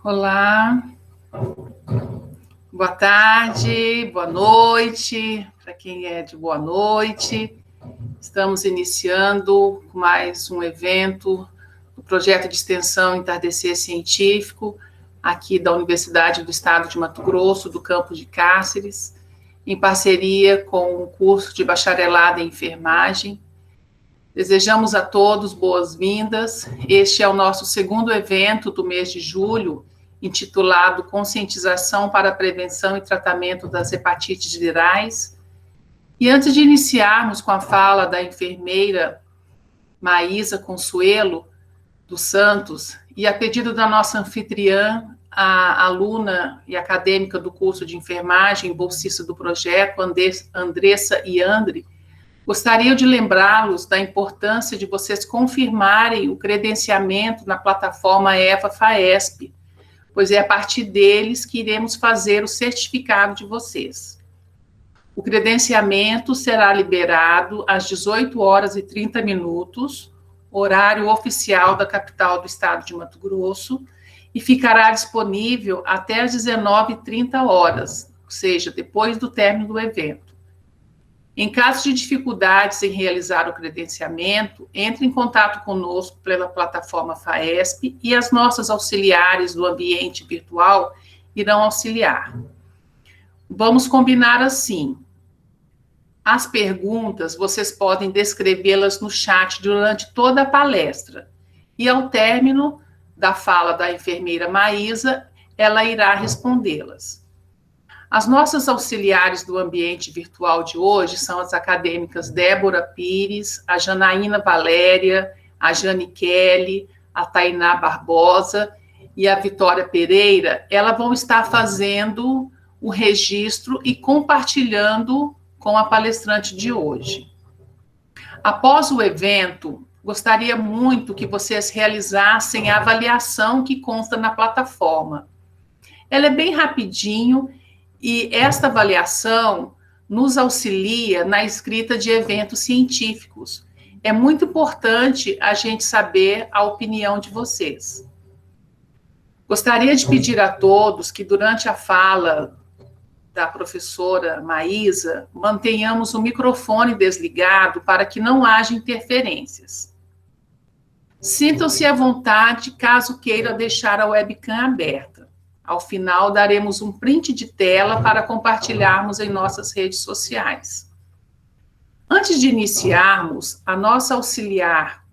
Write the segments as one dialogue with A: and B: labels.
A: Olá, boa tarde, boa noite, para quem é de boa noite. Estamos iniciando mais um evento do projeto de extensão Entardecer Científico, aqui da Universidade do Estado de Mato Grosso, do campus de Cáceres, em parceria com o curso de bacharelado em enfermagem. Desejamos a todos boas-vindas. Este é o nosso segundo evento do mês de julho, intitulado Conscientização para a Prevenção e Tratamento das Hepatites Virais. E antes de iniciarmos com a fala da enfermeira Maísa Consuelo dos Santos, e a pedido da nossa anfitriã, a aluna e acadêmica do curso de enfermagem, bolsista do projeto, Andressa Iandri, gostaria de lembrá-los da importância de vocês confirmarem o credenciamento na plataforma EVA-FAESP, pois é a partir deles que iremos fazer o certificado de vocês. O credenciamento será liberado às 18h30, horário oficial da capital do estado de Mato Grosso, e ficará disponível até às 19h30, ou seja, depois do término do evento. Em caso de dificuldades em realizar o credenciamento, entre em contato conosco pela plataforma FAESP e as nossas auxiliares do ambiente virtual irão auxiliar. Vamos combinar assim. As perguntas, vocês podem descrevê-las no chat durante toda a palestra. E ao término da fala da enfermeira Maísa, ela irá respondê-las. As nossas auxiliares do ambiente virtual de hoje são as acadêmicas Débora Pires, a Janaína Valéria, a Jane Kelly, a Tainá Barbosa e a Vitória Pereira. Elas vão estar fazendo o registro e compartilhando com a palestrante de hoje. Após o evento, gostaria muito que vocês realizassem a avaliação que consta na plataforma. Ela é bem rapidinho e esta avaliação nos auxilia na escrita de eventos científicos. É muito importante a gente saber a opinião de vocês. Gostaria de pedir a todos que, durante a fala da professora Maísa, mantenhamos o microfone desligado para que não haja interferências. Sintam-se à vontade caso queira deixar a webcam aberta. Ao final, daremos um print de tela para compartilharmos em nossas redes sociais. Antes de iniciarmos, a nossa auxiliar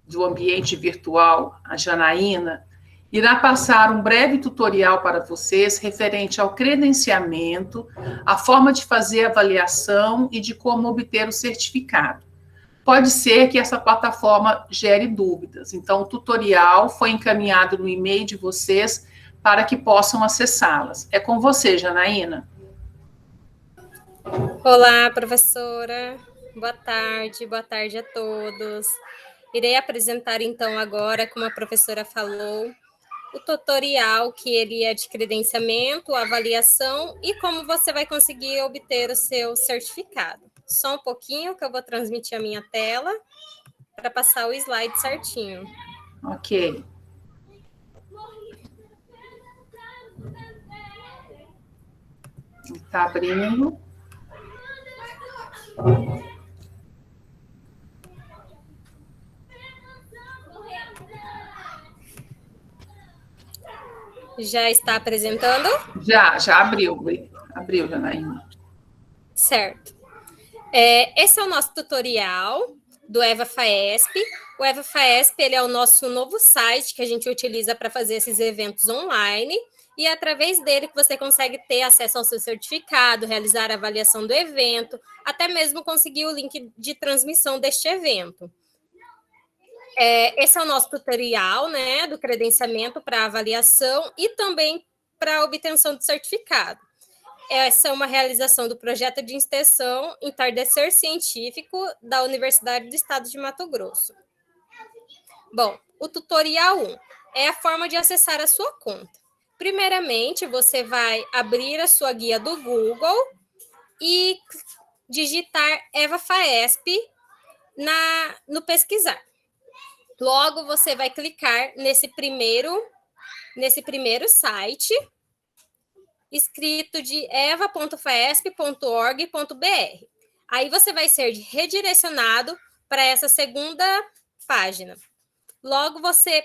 A: do ambiente virtual, a Janaína, irá passar um breve tutorial para vocês referente ao credenciamento, a forma de fazer a avaliação e de como obter o certificado. Pode ser que essa plataforma gere dúvidas, então o tutorial foi encaminhado no e-mail de vocês para que possam acessá-las. É com você, Janaína.
B: Olá, professora. Boa tarde a todos. Irei apresentar, então, agora, como a professora falou, o tutorial, que ele é de credenciamento, avaliação e como você vai conseguir obter o seu certificado. Só um pouquinho que eu vou transmitir a minha tela para passar o slide certinho.
A: Ok. Está abrindo.
B: Já está apresentando?
A: Já abriu. Abriu, Janaína.
B: Certo. Esse é o nosso tutorial do EVA-FAESP. O EVA-FAESP, ele é o nosso novo site que a gente utiliza para fazer esses eventos online, e é através dele que você consegue ter acesso ao seu certificado, realizar a avaliação do evento, até mesmo conseguir o link de transmissão deste evento. Esse é o nosso tutorial, né, do credenciamento para avaliação e também para a obtenção do certificado. Essa é uma realização do projeto de extensão Entardecer Científico da Universidade do Estado de Mato Grosso. Bom, o tutorial 1 é a forma de acessar a sua conta. Primeiramente, você vai abrir a sua guia do Google e digitar EVA-FAESP no pesquisar. Logo, você vai clicar nesse primeiro site, escrito de eva.faesp.org.br. Aí você vai ser redirecionado para essa segunda página. Logo, você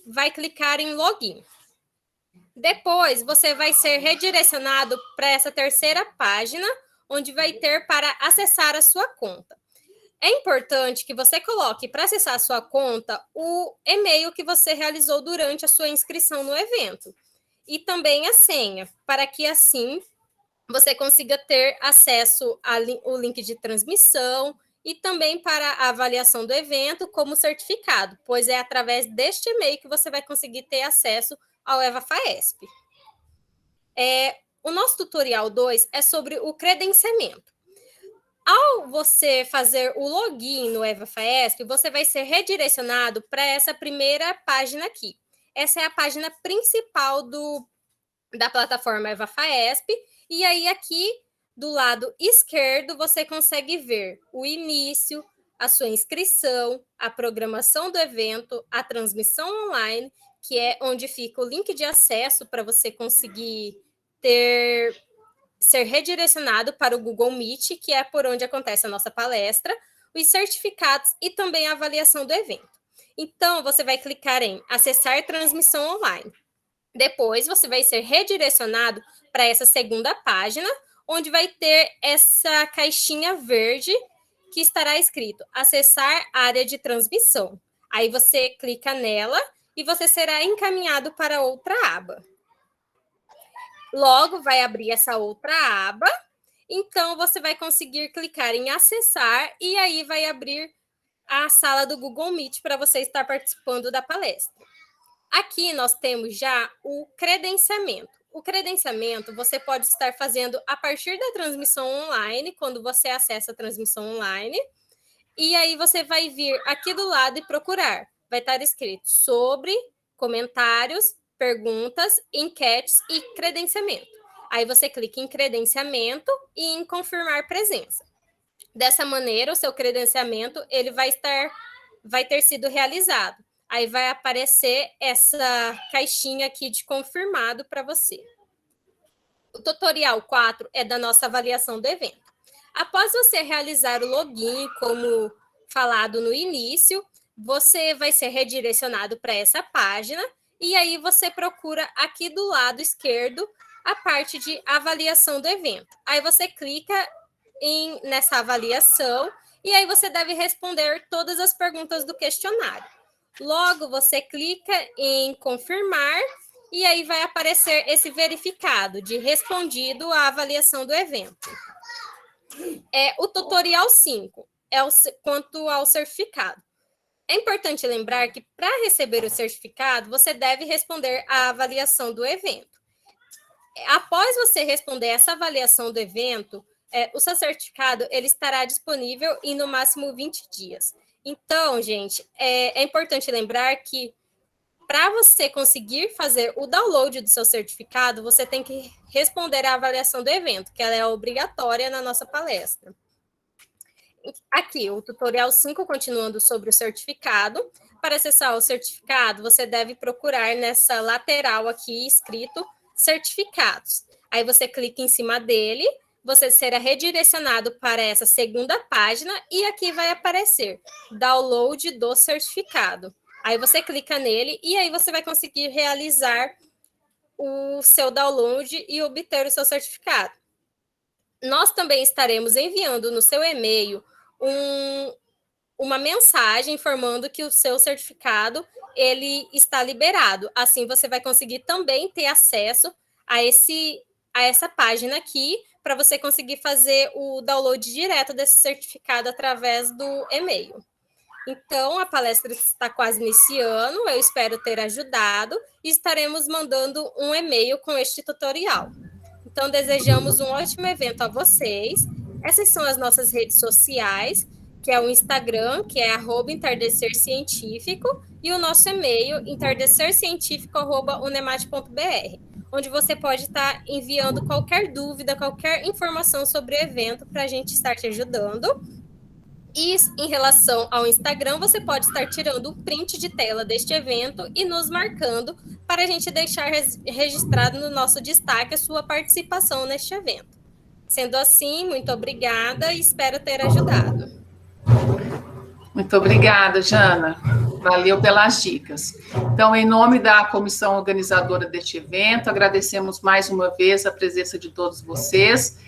B: vai clicar em login. Depois, você vai ser redirecionado para essa terceira página, onde vai ter para acessar a sua conta. É importante que você coloque para acessar a sua conta o e-mail que você realizou durante a sua inscrição no evento. E também a senha, para que assim você consiga ter acesso ao link de transmissão e também para a avaliação do evento como certificado, pois é através deste e-mail que você vai conseguir ter acesso ao EVA-FAESP. O nosso tutorial 2 é sobre o credenciamento. Ao você fazer o login no EVA-FAESP, você vai ser redirecionado para essa primeira página aqui. Essa é a página principal da plataforma EVA-FAESP, e aí aqui do lado esquerdo você consegue ver o início, a sua inscrição, a programação do evento, a transmissão online, que é onde fica o link de acesso para você conseguir ser redirecionado para o Google Meet, que é por onde acontece a nossa palestra, os certificados e também a avaliação do evento. Então, você vai clicar em acessar transmissão online. Depois, você vai ser redirecionado para essa segunda página, onde vai ter essa caixinha verde que estará escrito acessar área de transmissão. Aí você clica nela e você será encaminhado para outra aba. Logo, vai abrir essa outra aba, então você vai conseguir clicar em acessar e aí vai abrir a sala do Google Meet para você estar participando da palestra. Aqui nós temos já o credenciamento. O credenciamento você pode estar fazendo a partir da transmissão online, quando você acessa a transmissão online, e aí você vai vir aqui do lado e procurar. Vai estar escrito sobre, comentários, perguntas, enquetes e credenciamento. Aí você clica em credenciamento e em confirmar presença. Dessa maneira, o seu credenciamento ele vai ter sido realizado. Aí vai aparecer essa caixinha aqui de confirmado para você. O tutorial 4 é da nossa avaliação do evento. Após você realizar o login, como falado no início, você vai ser redirecionado para essa página e aí você procura aqui do lado esquerdo a parte de avaliação do evento. Aí você clica nessa avaliação e aí você deve responder todas as perguntas do questionário. Logo, você clica em confirmar e aí vai aparecer esse verificado de respondido à avaliação do evento. O tutorial 5 quanto ao certificado. É importante lembrar que, para receber o certificado, você deve responder à avaliação do evento. Após você responder essa avaliação do evento, o seu certificado ele estará disponível em, no máximo, 20 dias. Então, gente, é importante lembrar que, para você conseguir fazer o download do seu certificado, você tem que responder à avaliação do evento, que ela é obrigatória na nossa palestra. Aqui, o tutorial 5, continuando sobre o certificado. Para acessar o certificado, você deve procurar nessa lateral aqui, escrito certificados. Aí você clica em cima dele, você será redirecionado para essa segunda página e aqui vai aparecer download do certificado. Aí você clica nele e aí você vai conseguir realizar o seu download e obter o seu certificado. Nós também estaremos enviando no seu e-mail uma mensagem informando que o seu certificado ele está liberado. Assim, você vai conseguir também ter acesso a essa página aqui, para você conseguir fazer o download direto desse certificado através do e-mail. Então, a palestra está quase iniciando, eu espero ter ajudado, e estaremos mandando um e-mail com este tutorial. Então, desejamos um ótimo evento a vocês. Essas são as nossas redes sociais, que é o Instagram, que é @entardecercientifico, e o nosso e-mail, entardecercientifico@unemate.br, onde você pode estar enviando qualquer dúvida, qualquer informação sobre o evento, para a gente estar te ajudando. E em relação ao Instagram, você pode estar tirando um print de tela deste evento e nos marcando para a gente deixar registrado no nosso destaque a sua participação neste evento. Sendo assim, muito obrigada e espero ter ajudado.
A: Muito obrigada, Jana. Valeu pelas dicas. Então, em nome da comissão organizadora deste evento, agradecemos mais uma vez a presença de todos vocês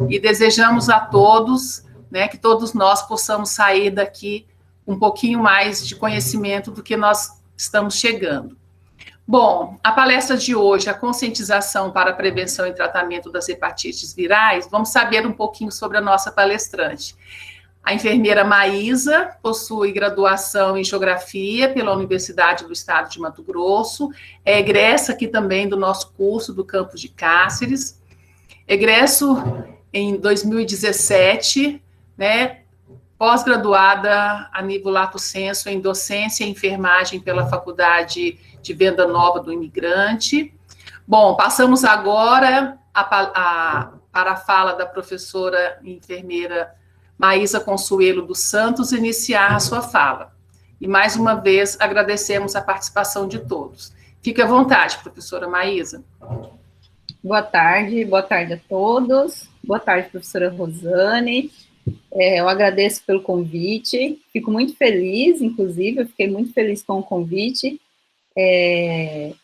A: e desejamos a todos, né, que todos nós possamos sair daqui um pouquinho mais de conhecimento do que nós estamos chegando. Bom, a palestra de hoje, a conscientização para a prevenção e tratamento das hepatites virais, vamos saber um pouquinho sobre a nossa palestrante. A enfermeira Maísa possui graduação em Geografia pela Universidade do Estado de Mato Grosso, é egressa aqui também do nosso curso do campus de Cáceres, egresso em 2017, né, pós-graduada a nível lato sensu em docência e enfermagem pela Faculdade de Venda Nova do Imigrante. Bom, passamos agora para a fala da professora e enfermeira Maísa Consuelo dos Santos iniciar a sua fala. E, mais uma vez, agradecemos a participação de todos. Fique à vontade, professora Maísa.
C: Boa tarde a todos. Boa tarde, professora Rosane. Eu agradeço pelo convite, fico muito feliz, inclusive, eu fiquei muito feliz com o convite.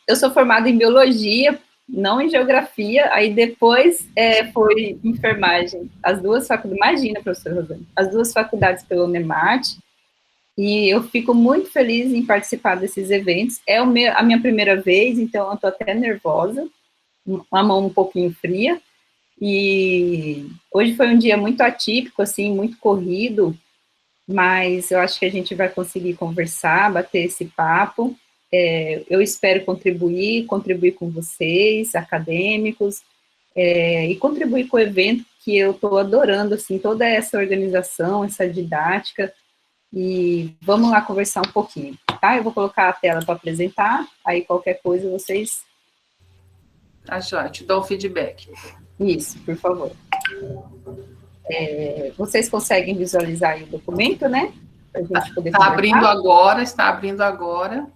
C: Eu sou formada em Biologia, não em Geografia, aí depois foi enfermagem. As duas faculdades, imagina, professora Rosane, as duas faculdades pelo UNEMAT, e eu fico muito feliz em participar desses eventos. É a minha primeira vez, então eu estou até nervosa, uma mão um pouquinho fria, e hoje foi um dia muito atípico, assim, muito corrido, mas eu acho que a gente vai conseguir conversar, bater esse papo. Eu espero contribuir com vocês, acadêmicos, e contribuir com o evento, que eu estou adorando, assim, toda essa organização, essa didática, e vamos lá conversar um pouquinho, tá? Eu vou colocar a tela para apresentar, aí qualquer coisa vocês...
A: Tá, Joia, te dou um feedback.
C: Isso, por favor. Vocês conseguem visualizar aí o documento, né? Para a gente poder
A: conversar. Está abrindo agora.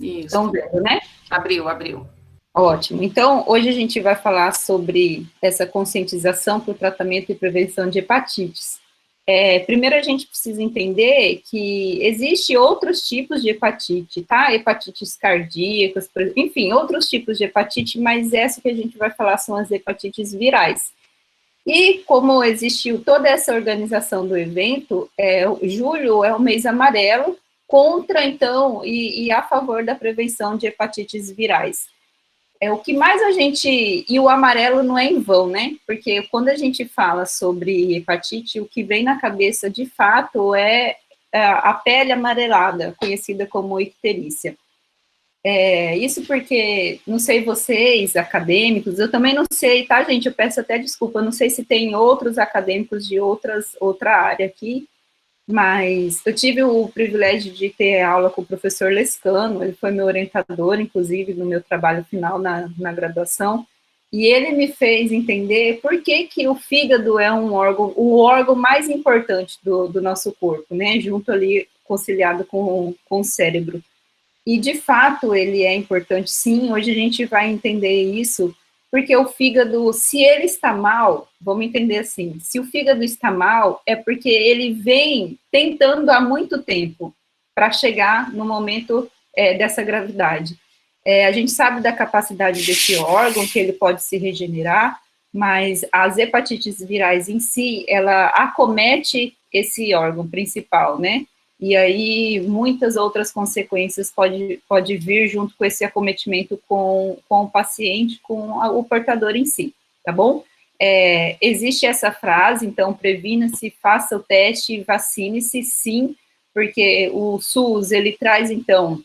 A: Isso.
C: Estão vendo, né?
A: Abriu.
C: Ótimo. Então, hoje a gente vai falar sobre essa conscientização para o tratamento e prevenção de hepatites. Primeiro, a gente precisa entender que existe outros tipos de hepatite, tá? Hepatites cardíacas, enfim, outros tipos de hepatite, mas essa que a gente vai falar são as hepatites virais. E como existiu toda essa organização do evento, julho é o mês amarelo, contra, então, e a favor da prevenção de hepatites virais. O que mais a gente... E o amarelo não é em vão, né? Porque quando a gente fala sobre hepatite, o que vem na cabeça, de fato, é a pele amarelada, conhecida como icterícia. Isso porque, não sei vocês, acadêmicos, eu também não sei, tá, gente? Eu peço até desculpa, não sei se tem outros acadêmicos de outra área aqui, mas eu tive o privilégio de ter aula com o professor Lescano, ele foi meu orientador, inclusive, no meu trabalho final na graduação, e ele me fez entender por que o fígado é o órgão mais importante do nosso corpo, né, junto ali, conciliado com o cérebro. E, de fato, ele é importante, sim, hoje a gente vai entender isso, porque o fígado, se ele está mal, vamos entender assim, se o fígado está mal, é porque ele vem tentando há muito tempo para chegar no momento dessa gravidade. A gente sabe da capacidade desse órgão, que ele pode se regenerar, mas as hepatites virais em si, ela acomete esse órgão principal, né? E aí muitas outras consequências pode vir junto com esse acometimento com o paciente, com o portador em si, tá bom? Existe essa frase, então, previna-se, faça o teste, vacine-se, sim, porque o SUS, ele traz, então,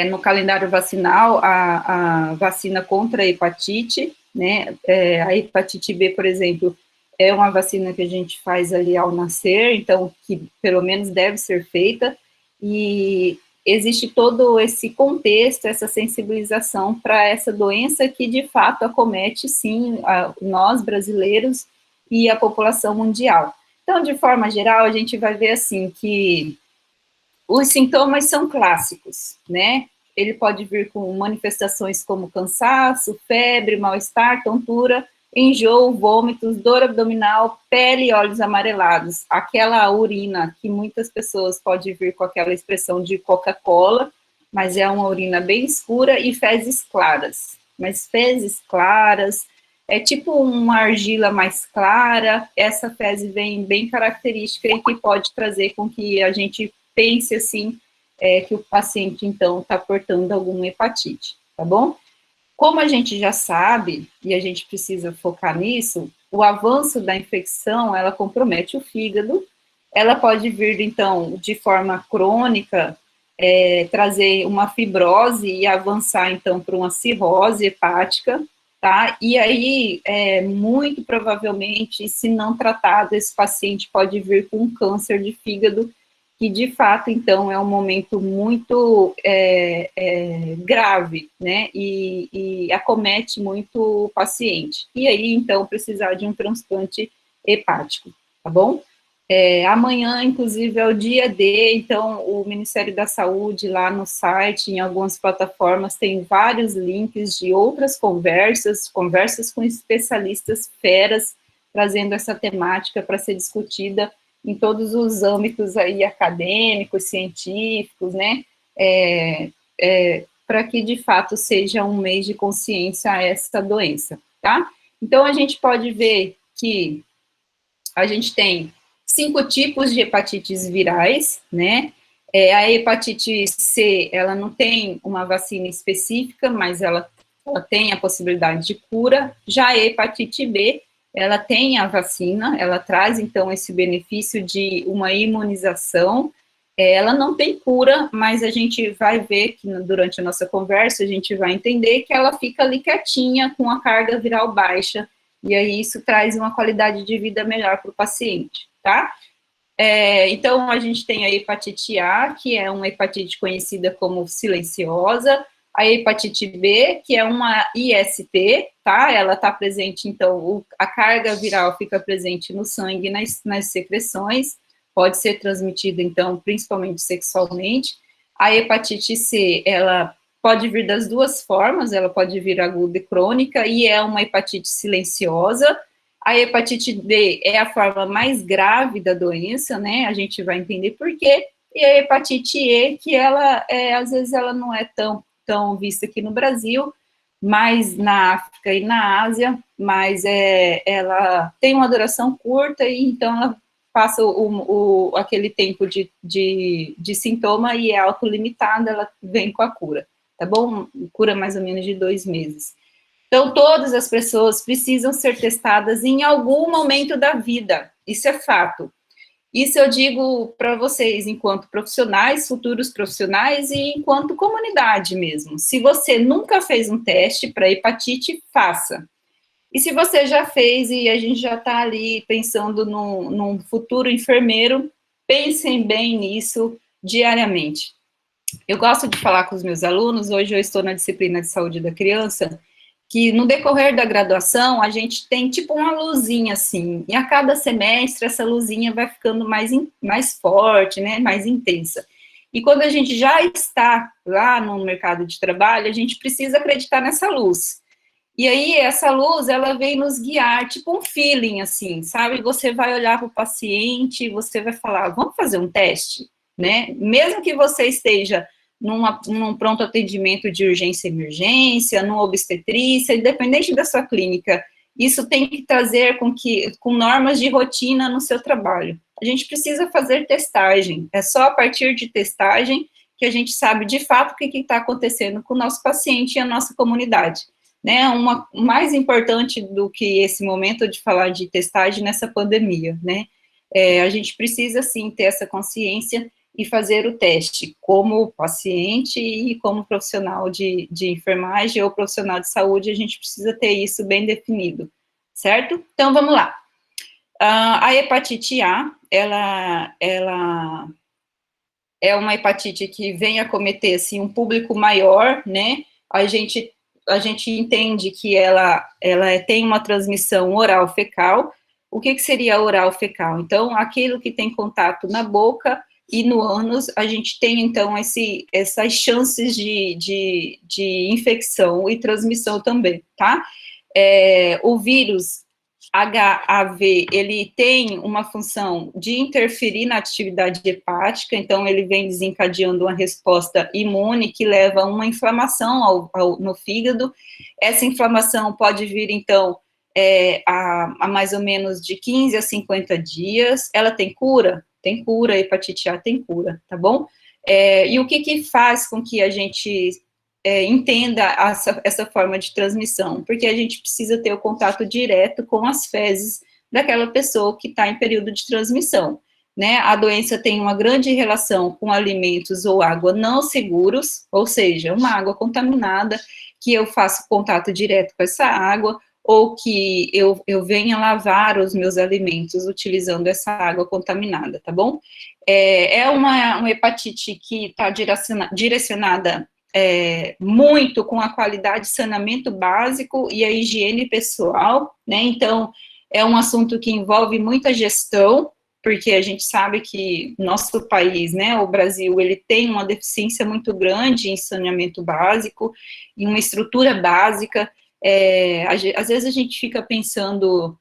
C: no calendário vacinal, a vacina contra a hepatite, né, a hepatite B, por exemplo, é uma vacina que a gente faz ali ao nascer, então, que pelo menos deve ser feita, e existe todo esse contexto, essa sensibilização para essa doença que, de fato, acomete, sim, nós brasileiros e a população mundial. Então, de forma geral, a gente vai ver, assim, que os sintomas são clássicos, né? Ele pode vir com manifestações como cansaço, febre, mal-estar, tontura, enjoo, vômitos, dor abdominal, pele e olhos amarelados. Aquela urina que muitas pessoas podem vir com aquela expressão de Coca-Cola, mas é uma urina bem escura, e fezes claras. Mas fezes claras, é tipo uma argila mais clara, essa fezes vem bem característica e que pode trazer com que a gente pense assim, que o paciente, então, está portando alguma hepatite, tá bom? Como a gente já sabe, e a gente precisa focar nisso, o avanço da infecção, ela compromete o fígado, ela pode vir, então, de forma crônica, trazer uma fibrose e avançar, então, para uma cirrose hepática, tá? E aí, muito provavelmente, se não tratado, esse paciente pode vir com um câncer de fígado, que de fato, então, é um momento muito grave, né, e acomete muito o paciente. E aí, então, precisar de um transplante hepático, tá bom? Amanhã, inclusive, é o dia D, então, o Ministério da Saúde, lá no site, em algumas plataformas, tem vários links de outras conversas com especialistas feras, trazendo essa temática para ser discutida em todos os âmbitos aí acadêmicos, científicos, né, para que, de fato, seja um mês de consciência a essa doença, tá? Então, a gente pode ver que a gente tem 5 tipos de hepatites virais, né, a hepatite C, ela não tem uma vacina específica, mas ela tem a possibilidade de cura. Já a hepatite B, ela tem a vacina, ela traz, então, esse benefício de uma imunização. Ela não tem cura, mas a gente vai ver que durante a nossa conversa, a gente vai entender que ela fica ali quietinha, com a carga viral baixa, e aí isso traz uma qualidade de vida melhor para o paciente, tá? Então, a gente tem a hepatite A, que é uma hepatite conhecida como silenciosa, a hepatite B, que é uma IST, tá? Ela está presente, então, a carga viral fica presente no sangue, nas secreções, pode ser transmitida, então, principalmente sexualmente. A hepatite C, ela pode vir das duas formas, ela pode vir aguda e crônica, e é uma hepatite silenciosa. A hepatite D é a forma mais grave da doença, né? A gente vai entender por quê. E a hepatite E, que ela, às vezes, ela não é tão vista aqui no Brasil, mas na África e na Ásia, mas ela tem uma duração curta, e então ela passa aquele tempo de sintoma e é autolimitada, ela vem com a cura, tá bom? Cura mais ou menos de 2 meses. Então, todas as pessoas precisam ser testadas em algum momento da vida, isso é fato. Isso eu digo para vocês, enquanto profissionais, futuros profissionais e enquanto comunidade mesmo. Se você nunca fez um teste para hepatite, faça. E se você já fez e a gente já está ali pensando num futuro enfermeiro, pensem bem nisso diariamente. Eu gosto de falar com os meus alunos, hoje eu estou na disciplina de saúde da criança, que no decorrer da graduação, a gente tem tipo uma luzinha assim, e a cada semestre essa luzinha vai ficando mais forte, né, mais intensa. E quando a gente já está lá no mercado de trabalho, a gente precisa acreditar nessa luz. E aí, essa luz, ela vem nos guiar, tipo um feeling, assim, sabe? Você vai olhar para o paciente, você vai falar, vamos fazer um teste, né? Mesmo que você esteja num pronto atendimento de urgência e emergência, numa obstetrícia, independente da sua clínica, isso tem que trazer com normas de rotina no seu trabalho. A gente precisa fazer testagem, é só a partir de testagem que a gente sabe de fato o que está acontecendo com o nosso paciente e a nossa comunidade. Né, mais importante do que esse momento de falar de testagem nessa pandemia, né, a gente precisa, sim, ter essa consciência e fazer o teste como paciente e como profissional de enfermagem ou profissional de saúde, a gente precisa ter isso bem definido, certo? Então, vamos lá. A hepatite A, ela é uma hepatite que vem acometer, assim, um público maior, né, a gente entende que ela tem uma transmissão oral fecal. O que seria oral fecal? Então, aquilo que tem contato na boca e no ânus, a gente tem, então, essas chances de infecção e transmissão também, tá? O vírus HAV, ele tem uma função de interferir na atividade hepática, então ele vem desencadeando uma resposta imune que leva a uma inflamação no fígado. Essa inflamação pode vir, então, a mais ou menos de 15 a 50 dias. Ela tem cura? Tem cura, a hepatite A tem cura, tá bom? E o que faz com que a gente entenda essa forma de transmissão? Porque a gente precisa ter o contato direto com as fezes daquela pessoa que está em período de transmissão, né? A doença tem uma grande relação com alimentos ou água não seguros, ou seja, uma água contaminada, que eu faço contato direto com essa água, ou que eu venha lavar os meus alimentos utilizando essa água contaminada, tá bom? É uma hepatite que está direcionada muito com a qualidade de saneamento básico e a higiene pessoal, né? Então, é um assunto que envolve muita gestão, porque a gente sabe que nosso país, né, o Brasil, ele tem uma deficiência muito grande em saneamento básico, em uma estrutura básica. Às vezes a gente fica pensando,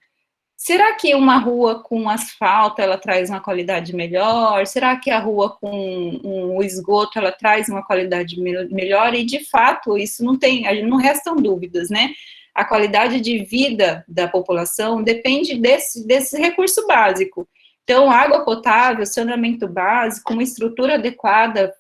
C: será que uma rua com asfalto, ela traz uma qualidade melhor? Será que a rua com o esgoto, ela traz uma qualidade melhor? E, de fato, isso não restam dúvidas, né? A qualidade de vida da população depende desse recurso básico. Então, água potável, saneamento básico, uma estrutura adequada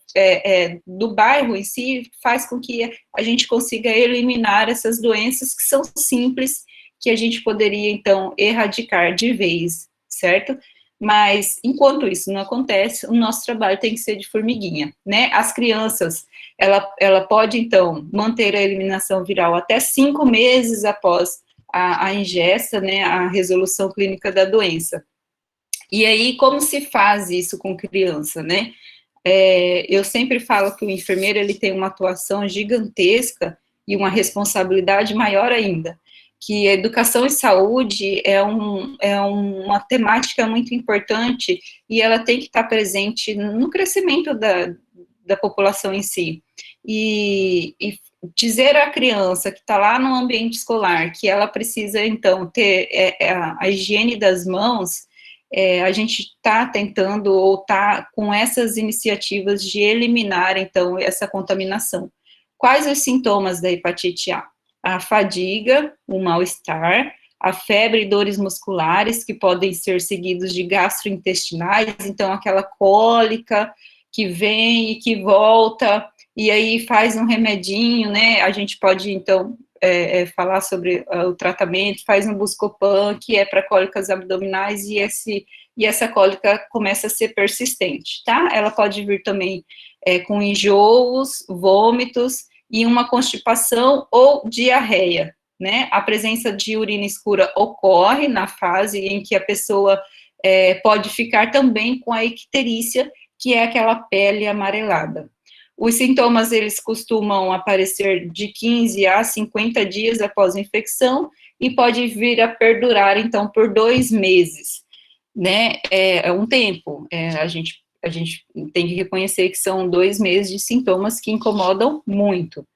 C: do bairro em si, faz com que a gente consiga eliminar essas doenças que são simples, que a gente poderia, então, erradicar de vez, certo? Mas, enquanto isso não acontece, o nosso trabalho tem que ser de formiguinha, né? As crianças, ela pode, então, manter a eliminação viral até 5 meses após a ingesta, né, a resolução clínica da doença. E aí, como se faz isso com criança, né? Eu sempre falo que o enfermeiro, ele tem uma atuação gigantesca e uma responsabilidade maior ainda, que a educação e saúde é uma temática muito importante e ela tem que estar presente no crescimento da população em si. E dizer à criança que está lá no ambiente escolar que ela precisa, então, ter a higiene das mãos, a gente está tentando, ou está com essas iniciativas de eliminar, então, essa contaminação. Quais os sintomas da hepatite A? A fadiga, o mal-estar, a febre e dores musculares, que podem ser seguidos de gastrointestinais, então aquela cólica que vem e que volta, e aí faz um remedinho, né, a gente pode, então, falar sobre o tratamento, faz um Buscopan, que é para cólicas abdominais, e essa cólica começa a ser persistente, tá? Ela pode vir também com enjoos, vômitos e uma constipação ou diarreia, né? A presença de urina escura ocorre na fase em que a pessoa pode ficar também com a icterícia, que é aquela pele amarelada. Os sintomas, eles costumam aparecer de 15 a 50 dias após a infecção e pode vir a perdurar, então, por 2 meses, né? É um tempo. A gente tem que reconhecer que são 2 meses de sintomas que incomodam muito.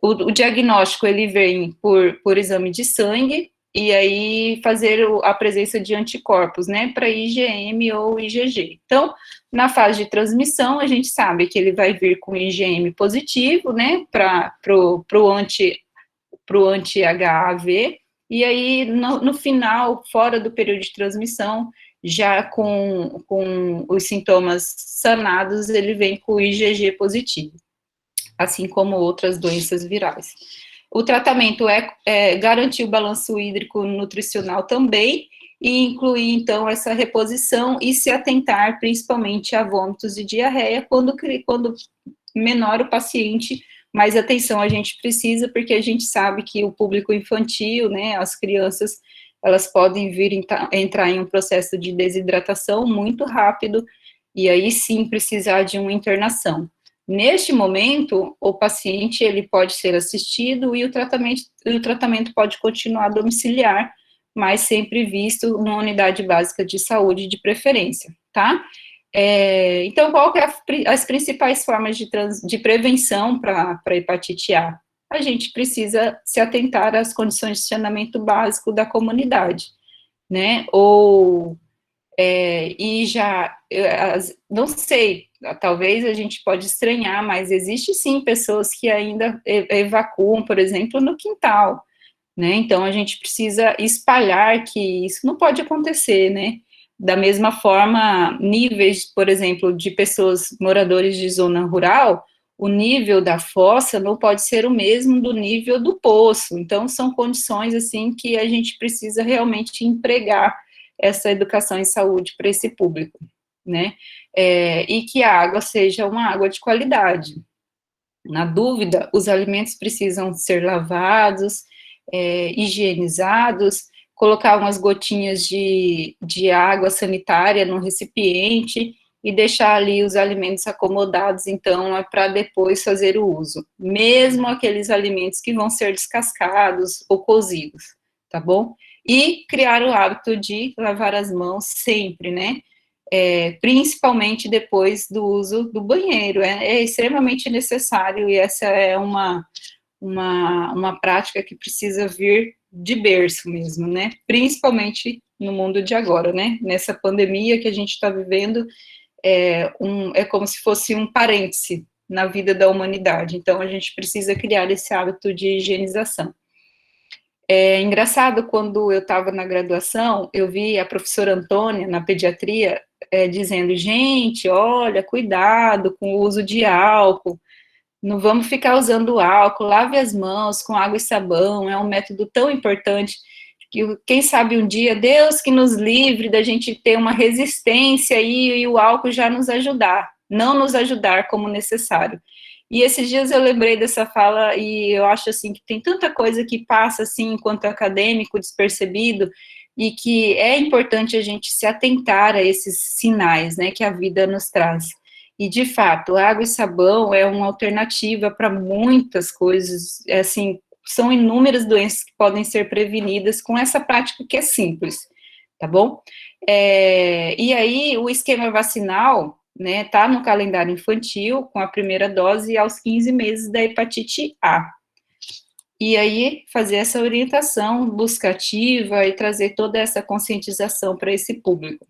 C: O diagnóstico, ele vem por exame de sangue, e aí fazer a presença de anticorpos, né, para IgM ou IgG. Então, na fase de transmissão, a gente sabe que ele vai vir com IgM positivo, né, para o anti-HAV, e aí, no final, fora do período de transmissão, já com os sintomas sanados, ele vem com o IgG positivo, assim como outras doenças virais. O tratamento é garantir o balanço hídrico nutricional também, e incluir, então, essa reposição e se atentar principalmente a vômitos e diarreia, quando menor o paciente, mais atenção a gente precisa, porque a gente sabe que o público infantil, né, as crianças, elas podem vir entrar em um processo de desidratação muito rápido, e aí sim precisar de uma internação. Neste momento, o paciente, ele pode ser assistido e o tratamento pode continuar domiciliar, mas sempre visto numa unidade básica de saúde de preferência, tá? Então, qual que é as principais formas de prevenção para hepatite A? A gente precisa se atentar às condições de saneamento básico da comunidade, né? Não sei, talvez a gente pode estranhar, mas existe sim pessoas que ainda evacuam, por exemplo, no quintal, né? Então a gente precisa espalhar que isso não pode acontecer, né? Da mesma forma, níveis, por exemplo, de pessoas moradores de zona rural, o nível da fossa não pode ser o mesmo do nível do poço. Então são condições assim que a gente precisa realmente empregar essa educação em saúde para esse público, né? E que a água seja uma água de qualidade. Na dúvida, os alimentos precisam ser lavados, higienizados, colocar umas gotinhas de água sanitária no recipiente e deixar ali os alimentos acomodados, então, para depois fazer o uso. Mesmo aqueles alimentos que vão ser descascados ou cozidos, tá bom? E criar o hábito de lavar as mãos sempre, né? Principalmente depois do uso do banheiro, é extremamente necessário, e essa é uma prática que precisa vir de berço mesmo, né? Principalmente no mundo de agora, né? Nessa pandemia que a gente está vivendo, é como se fosse um parêntese na vida da humanidade. Então, a gente precisa criar esse hábito de higienização. É engraçado, quando eu estava na graduação, eu vi a professora Antônia, na pediatria, dizendo, gente, olha, cuidado com o uso de álcool, não vamos ficar usando álcool, lave as mãos com água e sabão, é um método tão importante, que quem sabe um dia, Deus que nos livre da gente ter uma resistência e o álcool já nos ajudar, não nos ajudar como necessário. E esses dias eu lembrei dessa fala, e eu acho, assim, que tem tanta coisa que passa, assim, enquanto acadêmico, despercebido, e que é importante a gente se atentar a esses sinais, né, que a vida nos traz. E, de fato, água e sabão é uma alternativa para muitas coisas, assim, são inúmeras doenças que podem ser prevenidas com essa prática que é simples, tá bom? E aí, o esquema vacinal, né, tá no calendário infantil, com a primeira dose aos 15 meses da hepatite A. E aí, fazer essa orientação buscativa e trazer toda essa conscientização para esse público.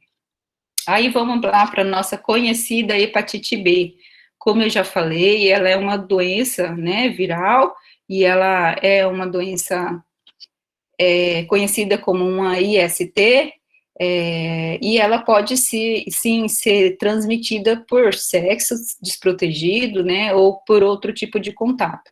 C: Aí, vamos lá para a nossa conhecida hepatite B. Como eu já falei, ela é uma doença, né, viral, e ela é uma doença conhecida como uma IST, e ela pode, sim, ser transmitida por sexo desprotegido, né, ou por outro tipo de contato.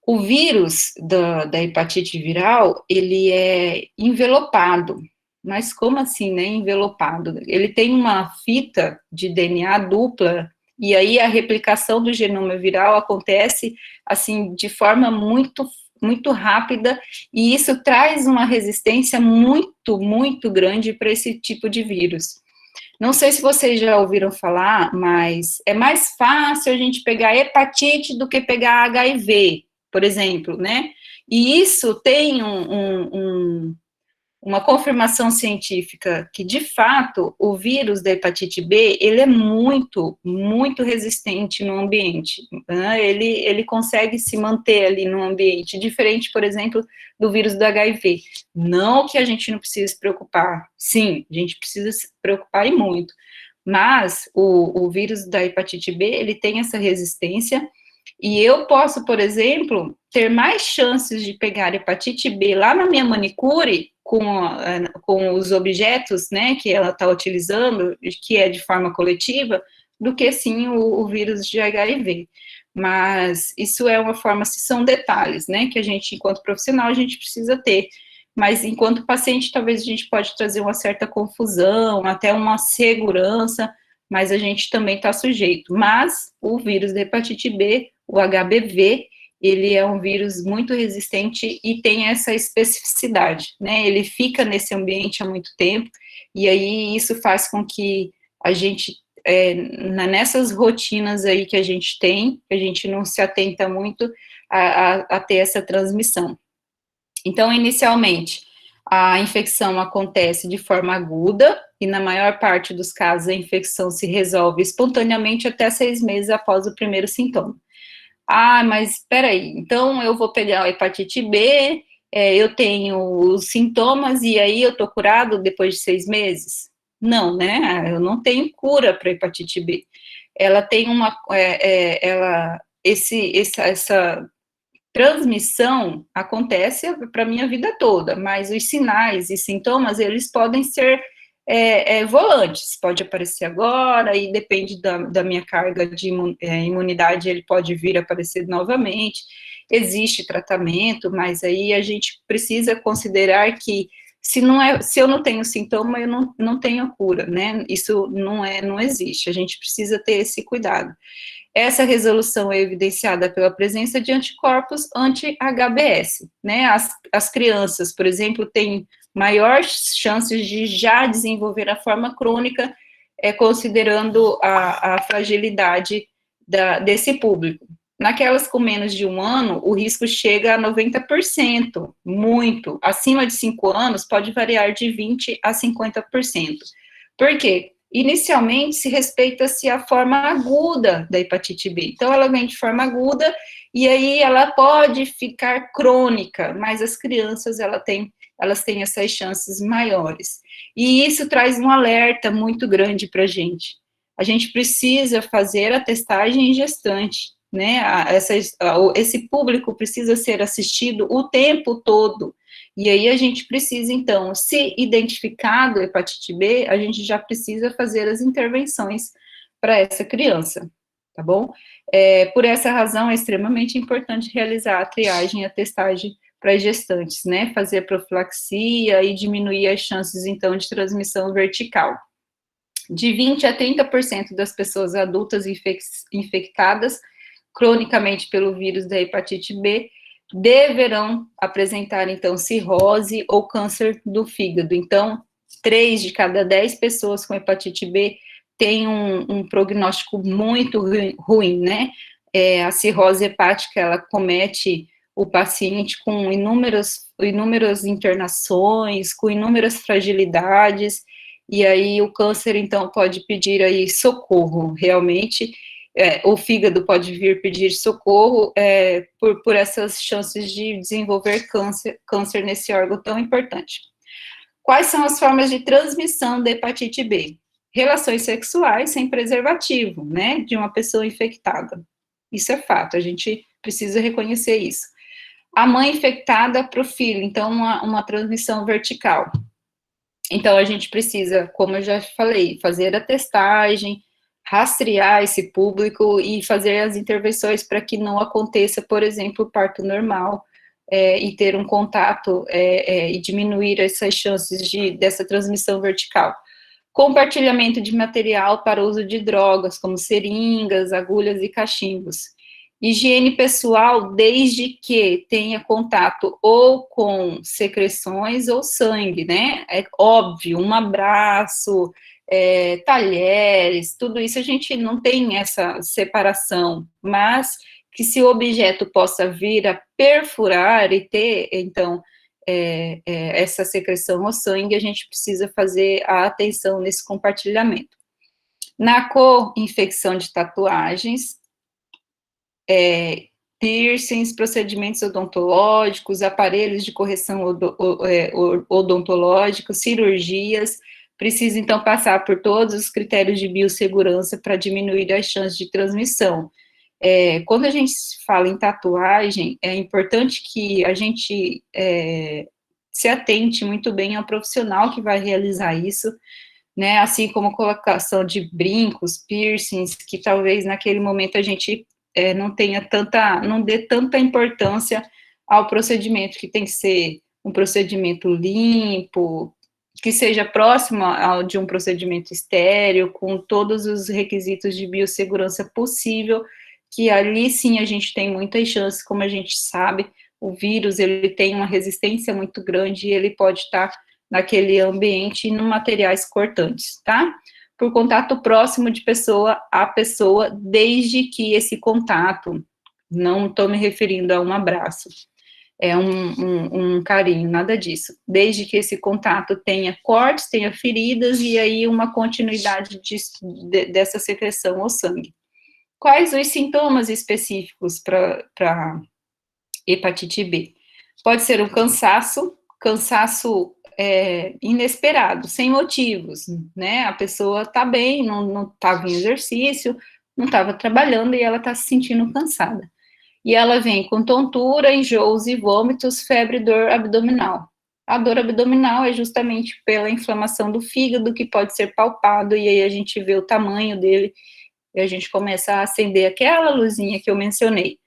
C: O vírus da hepatite viral, ele é envelopado. Mas como assim, né, envelopado? Ele tem uma fita de DNA dupla, e aí a replicação do genoma viral acontece, assim, de forma muito rápida, e isso traz uma resistência muito grande para esse tipo de vírus. Não sei se vocês já ouviram falar, mas é mais fácil a gente pegar hepatite do que pegar HIV, por exemplo, né? E isso tem uma confirmação científica que, de fato, o vírus da hepatite B, ele é muito resistente no ambiente, né? Ele consegue se manter ali no ambiente, diferente, por exemplo, do vírus do HIV. Não que a gente não precise se preocupar, sim, a gente precisa se preocupar e muito, mas o vírus da hepatite B, ele tem essa resistência, e eu posso, por exemplo, ter mais chances de pegar hepatite B lá na minha manicure, com os objetos, né, que ela está utilizando, que é de forma coletiva, do que, sim, o vírus de HIV. Mas isso é uma forma, são detalhes, né, que a gente, enquanto profissional, a gente precisa ter. Mas, enquanto paciente, talvez a gente pode trazer uma certa confusão, até uma segurança, mas a gente também está sujeito. Mas o vírus da hepatite B, o HBV, ele é um vírus muito resistente e tem essa especificidade, né? Ele fica nesse ambiente há muito tempo, e aí isso faz com que a gente, nessas rotinas aí que a gente não se atenta muito a ter essa transmissão. Então, inicialmente, a infecção acontece de forma aguda, e na maior parte dos casos a infecção se resolve espontaneamente até 6 meses após o primeiro sintoma. Ah, mas espera aí, então eu vou pegar a hepatite B, eu tenho os sintomas e aí eu tô curado depois de 6 meses? Não, né? Eu não tenho cura para hepatite B. Ela tem essa transmissão acontece para a minha vida toda, mas os sinais e sintomas, eles podem ser volantes, pode aparecer agora, e depende da minha carga de imunidade, ele pode vir a aparecer novamente. Existe tratamento, mas aí a gente precisa considerar que se eu não tenho sintoma, eu não tenho cura, né? Isso não existe, a gente precisa ter esse cuidado. Essa resolução é evidenciada pela presença de anticorpos anti-HBs, né? As crianças, por exemplo, têm maiores chances de já desenvolver a forma crônica, considerando a fragilidade desse público. Naquelas com menos de 1 ano, o risco chega a 90%, muito. Acima de 5 anos, pode variar de 20% a 50%. Por quê? Inicialmente, se respeita-se a forma aguda da hepatite B. Então, ela vem de forma aguda, e aí ela pode ficar crônica, mas as crianças, elas têm essas chances maiores. E isso traz um alerta muito grande para a gente. A gente precisa fazer a testagem em gestante, né? Esse público precisa ser assistido o tempo todo. E aí a gente precisa, então, se identificado hepatite B, a gente já precisa fazer as intervenções para essa criança, tá bom? Por essa razão, é extremamente importante realizar a triagem e a testagem para gestantes, né? Fazer a profilaxia e diminuir as chances, então, de transmissão vertical. De 20% a 30% das pessoas adultas infectadas cronicamente pelo vírus da hepatite B deverão apresentar, então, cirrose ou câncer do fígado. Então, 3 de cada 10 pessoas com hepatite B têm um prognóstico muito ruim, né? A cirrose hepática, ela comete o paciente com inúmeras internações, com inúmeras fragilidades, e aí o câncer, então, pode pedir aí socorro, realmente. O fígado pode vir pedir socorro por essas chances de desenvolver câncer nesse órgão tão importante. Quais são as formas de transmissão da hepatite B? Relações sexuais sem preservativo, né, de uma pessoa infectada. Isso é fato, a gente precisa reconhecer isso. A mãe infectada para o filho, então uma transmissão vertical. Então a gente precisa, como eu já falei, fazer a testagem, rastrear esse público e fazer as intervenções para que não aconteça, por exemplo, parto normal, e ter um contato e diminuir essas chances dessa transmissão vertical. Compartilhamento de material para uso de drogas, como seringas, agulhas e cachimbos. Higiene pessoal, desde que tenha contato ou com secreções ou sangue, né? É óbvio, um abraço, talheres, tudo isso a gente não tem essa separação, mas que se o objeto possa vir a perfurar e ter, então, essa secreção ou sangue, a gente precisa fazer a atenção nesse compartilhamento. Na co-infecção de tatuagens, piercings, procedimentos odontológicos, aparelhos de correção odontológicos, cirurgias, precisa, então, passar por todos os critérios de biossegurança para diminuir as chances de transmissão. Quando a gente fala em tatuagem, é importante que a gente se atente muito bem ao profissional que vai realizar isso, né, assim como a colocação de brincos, piercings, que talvez naquele momento a gente não dê tanta importância ao procedimento, que tem que ser um procedimento limpo, que seja próximo de um procedimento estéril, com todos os requisitos de biossegurança possível, que ali sim a gente tem muitas chances, como a gente sabe, o vírus, ele tem uma resistência muito grande e ele pode estar naquele ambiente e em materiais cortantes, tá? Por contato próximo de pessoa a pessoa, desde que esse contato, não estou me referindo a um abraço, um carinho, nada disso, desde que esse contato tenha cortes, tenha feridas, e aí uma continuidade dessa secreção ao sangue. Quais os sintomas específicos para hepatite B? Pode ser um cansaço inesperado, sem motivos, né? A pessoa está bem, não estava em exercício, não estava trabalhando e ela está se sentindo cansada. E ela vem com tontura, enjoos e vômitos, febre e dor abdominal. A dor abdominal é justamente pela inflamação do fígado, que pode ser palpado, e aí a gente vê o tamanho dele, e a gente começa a acender aquela luzinha que eu mencionei.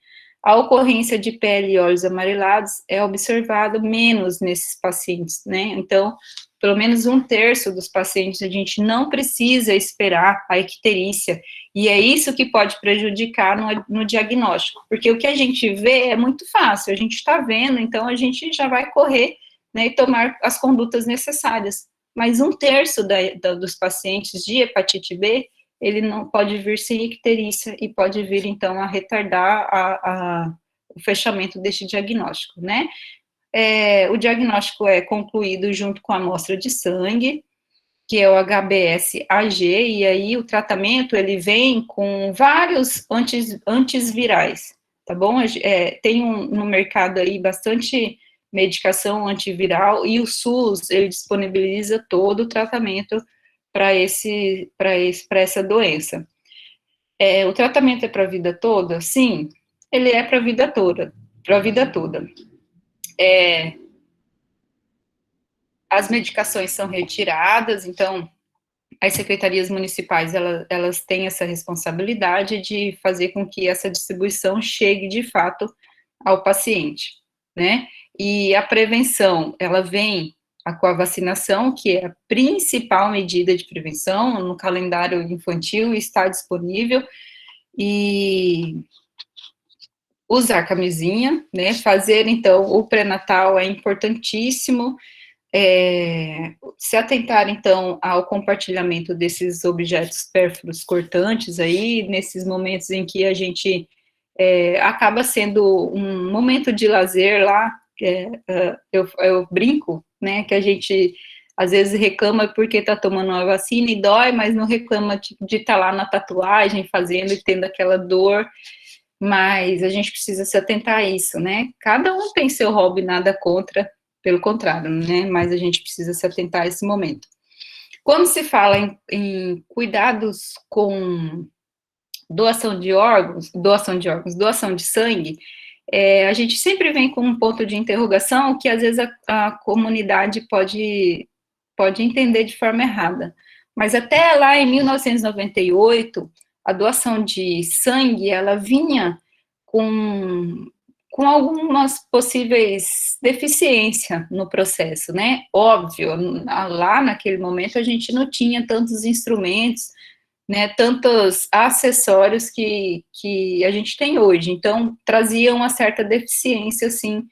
C: A ocorrência de pele e olhos amarelados é observado menos nesses pacientes, né? Então, pelo menos 1/3 dos pacientes, a gente não precisa esperar a icterícia, e é isso que pode prejudicar no diagnóstico, porque o que a gente vê é muito fácil, a gente está vendo, então a gente já vai correr, né, e tomar as condutas necessárias, mas 1/3 dos pacientes de hepatite B, ele não pode vir sem icterícia e pode vir, então, a retardar o fechamento deste diagnóstico, né? O diagnóstico é concluído junto com a amostra de sangue, que é o HBsAg, e aí o tratamento, ele vem com vários antivirais, tá bom? Tem no mercado aí bastante medicação antiviral, e o SUS, ele disponibiliza todo o tratamento para essa doença. O tratamento é para a vida toda? Sim, ele é para a vida toda, As medicações são retiradas, então, as secretarias municipais, elas têm essa responsabilidade de fazer com que essa distribuição chegue, de fato, ao paciente, né? E a prevenção, ela vem com a vacinação, que é a principal medida de prevenção, no calendário infantil está disponível, e usar camisinha, né, fazer, então, o pré-natal é importantíssimo, se atentar, então, ao compartilhamento desses objetos pérfuros cortantes aí, nesses momentos em que a gente acaba sendo um momento de lazer lá, eu brinco, né, que a gente às vezes reclama porque está tomando uma vacina e dói, mas não reclama de estar lá na tatuagem, fazendo e tendo aquela dor, mas a gente precisa se atentar a isso, né, cada um tem seu hobby, nada contra, pelo contrário, né, mas a gente precisa se atentar a esse momento. Quando se fala em cuidados com doação de sangue, a gente sempre vem com um ponto de interrogação que às vezes a comunidade pode entender de forma errada. Mas até lá em 1998, a doação de sangue, ela vinha com algumas possíveis deficiências no processo, né? Óbvio, lá naquele momento a gente não tinha tantos instrumentos, né, tantos acessórios que a gente tem hoje, então trazia uma certa deficiência, assim,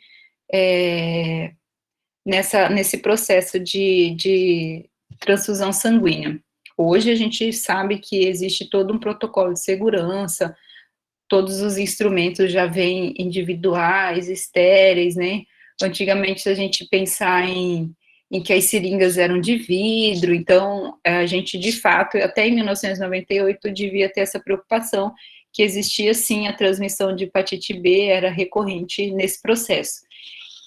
C: nesse processo de transfusão sanguínea. Hoje a gente sabe que existe todo um protocolo de segurança, todos os instrumentos já vêm individuais, estéreis, né? Antigamente, se a gente pensar em que as seringas eram de vidro, então, a gente, de fato, até em 1998, devia ter essa preocupação, que existia, sim, a transmissão de hepatite B, era recorrente nesse processo.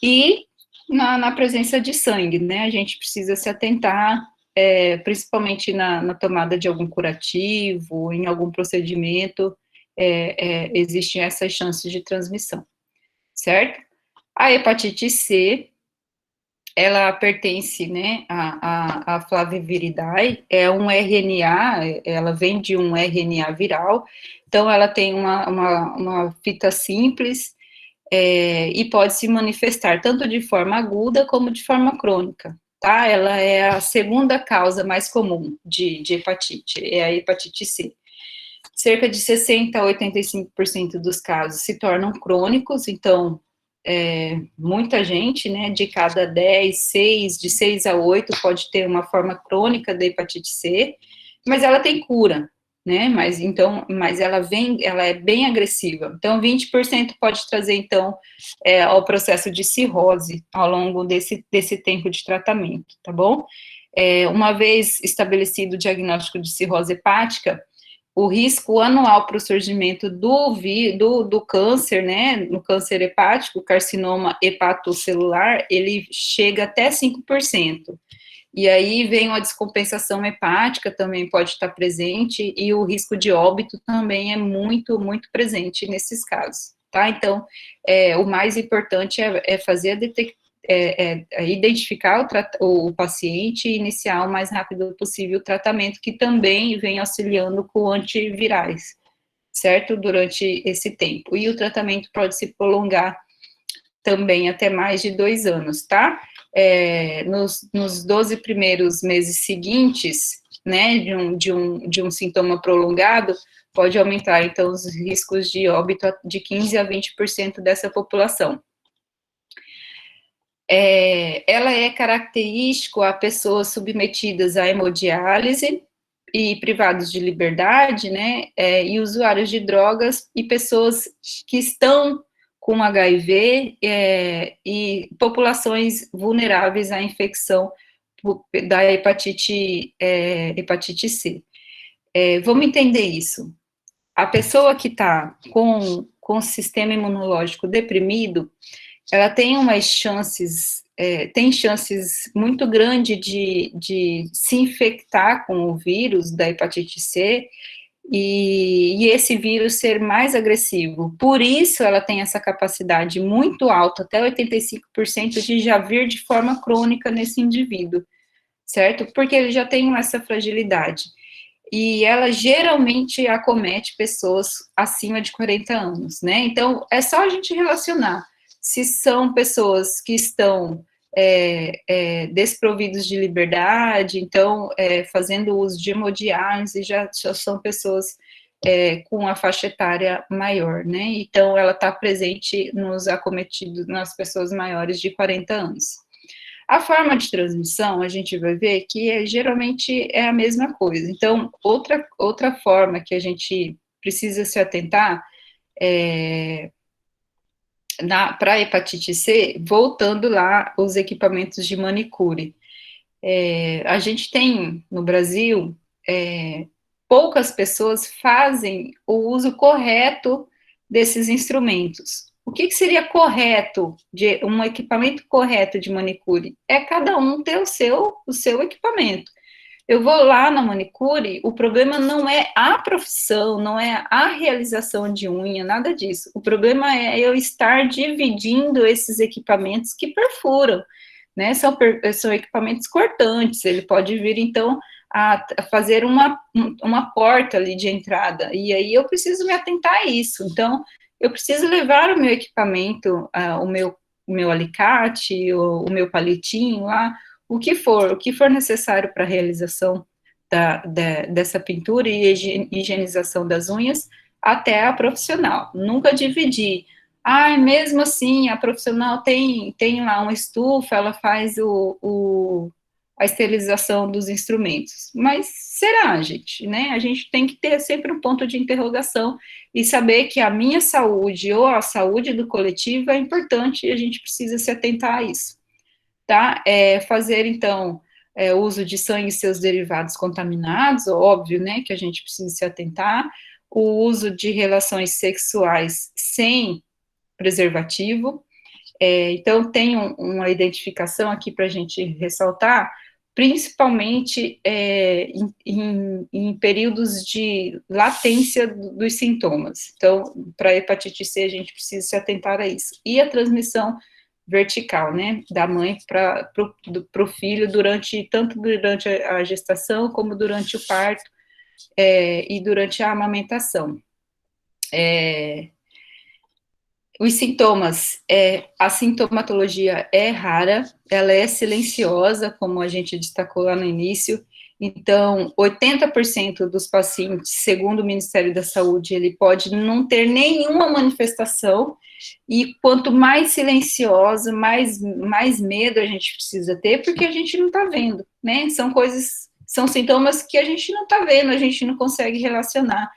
C: E na presença de sangue, né? A gente precisa se atentar, principalmente na tomada de algum curativo, em algum procedimento, existem essas chances de transmissão, certo? A hepatite C, ela pertence, né, à Flaviviridae, é um RNA, ela vem de um RNA viral, então ela tem uma fita simples, e pode se manifestar tanto de forma aguda como de forma crônica, tá? Ela é a segunda causa mais comum de hepatite, é a hepatite C. Cerca de 60% a 85% dos casos se tornam crônicos, então, muita gente, né, de cada 10, de 6 a 8 pode ter uma forma crônica da hepatite C, mas ela tem cura, né, mas ela é bem agressiva, então 20% pode trazer, então, ao processo de cirrose ao longo desse tempo de tratamento, tá bom? Uma vez estabelecido o diagnóstico de cirrose hepática, o risco anual para o surgimento do câncer, né, no câncer hepático, carcinoma hepatocelular, ele chega até 5%. E aí vem uma descompensação hepática, também pode estar presente, e o risco de óbito também é muito, muito presente nesses casos, tá? Então, o mais importante é fazer identificar o paciente e iniciar o mais rápido possível o tratamento, que também vem auxiliando com antivirais, certo? Durante esse tempo. E o tratamento pode se prolongar também até mais de 2 anos, tá? Nos 12 primeiros meses seguintes, né, de um sintoma prolongado, pode aumentar, então, os riscos de óbito de 15% a 20% dessa população. Ela é característico a pessoas submetidas à hemodiálise e privados de liberdade, né, e usuários de drogas e pessoas que estão com HIV e populações vulneráveis à infecção da hepatite C. Vamos entender isso. A pessoa que está com o sistema imunológico deprimido, ela tem umas chances, tem chances muito grandes de se infectar com o vírus da hepatite C e esse vírus ser mais agressivo. Por isso, ela tem essa capacidade muito alta, até 85%, de já vir de forma crônica nesse indivíduo, certo? Porque ele já tem essa fragilidade. E ela geralmente acomete pessoas acima de 40 anos, né? Então, é só a gente relacionar se são pessoas que estão desprovidos de liberdade, então, fazendo uso de hemodiálise, já são pessoas com a faixa etária maior, né? Então, ela está presente nos acometidos, nas pessoas maiores de 40 anos. A forma de transmissão, a gente vai ver que geralmente é a mesma coisa. Então, outra forma que a gente precisa se atentar para a hepatite C, voltando lá os equipamentos de manicure. A gente tem, no Brasil, poucas pessoas fazem o uso correto desses instrumentos. O que seria correto, um equipamento correto de manicure? É cada um ter o seu equipamento. Eu vou lá na manicure, o problema não é a profissão, não é a realização de unha, nada disso. O problema é eu estar dividindo esses equipamentos que perfuram, né? São equipamentos cortantes, ele pode vir, então, a fazer uma porta ali de entrada, e aí eu preciso me atentar a isso. Então, eu preciso levar o meu equipamento, o meu alicate, o meu palitinho lá, o que for necessário para a realização dessa pintura e higienização das unhas, até a profissional. Nunca dividir. Mesmo assim, a profissional tem lá uma estufa, ela faz a esterilização dos instrumentos. Mas será, gente, né? A gente tem que ter sempre um ponto de interrogação e saber que a minha saúde ou a saúde do coletivo é importante e a gente precisa se atentar a isso, tá? Fazer, então, uso de sangue e seus derivados contaminados, óbvio, né, que a gente precisa se atentar, o uso de relações sexuais sem preservativo. Então, tem uma identificação aqui para a gente ressaltar, principalmente em períodos de latência dos sintomas. Então, para a hepatite C, a gente precisa se atentar a isso. E a transmissão vertical, né, da mãe para o filho, tanto durante a gestação, como durante o parto, e durante a amamentação. Os sintomas, a sintomatologia é rara, ela é silenciosa, como a gente destacou lá no início. Então, 80% dos pacientes, segundo o Ministério da Saúde, ele pode não ter nenhuma manifestação, e quanto mais silenciosa, mais medo a gente precisa ter, porque a gente não está vendo, né? São sintomas que a gente não está vendo, a gente não consegue relacionar.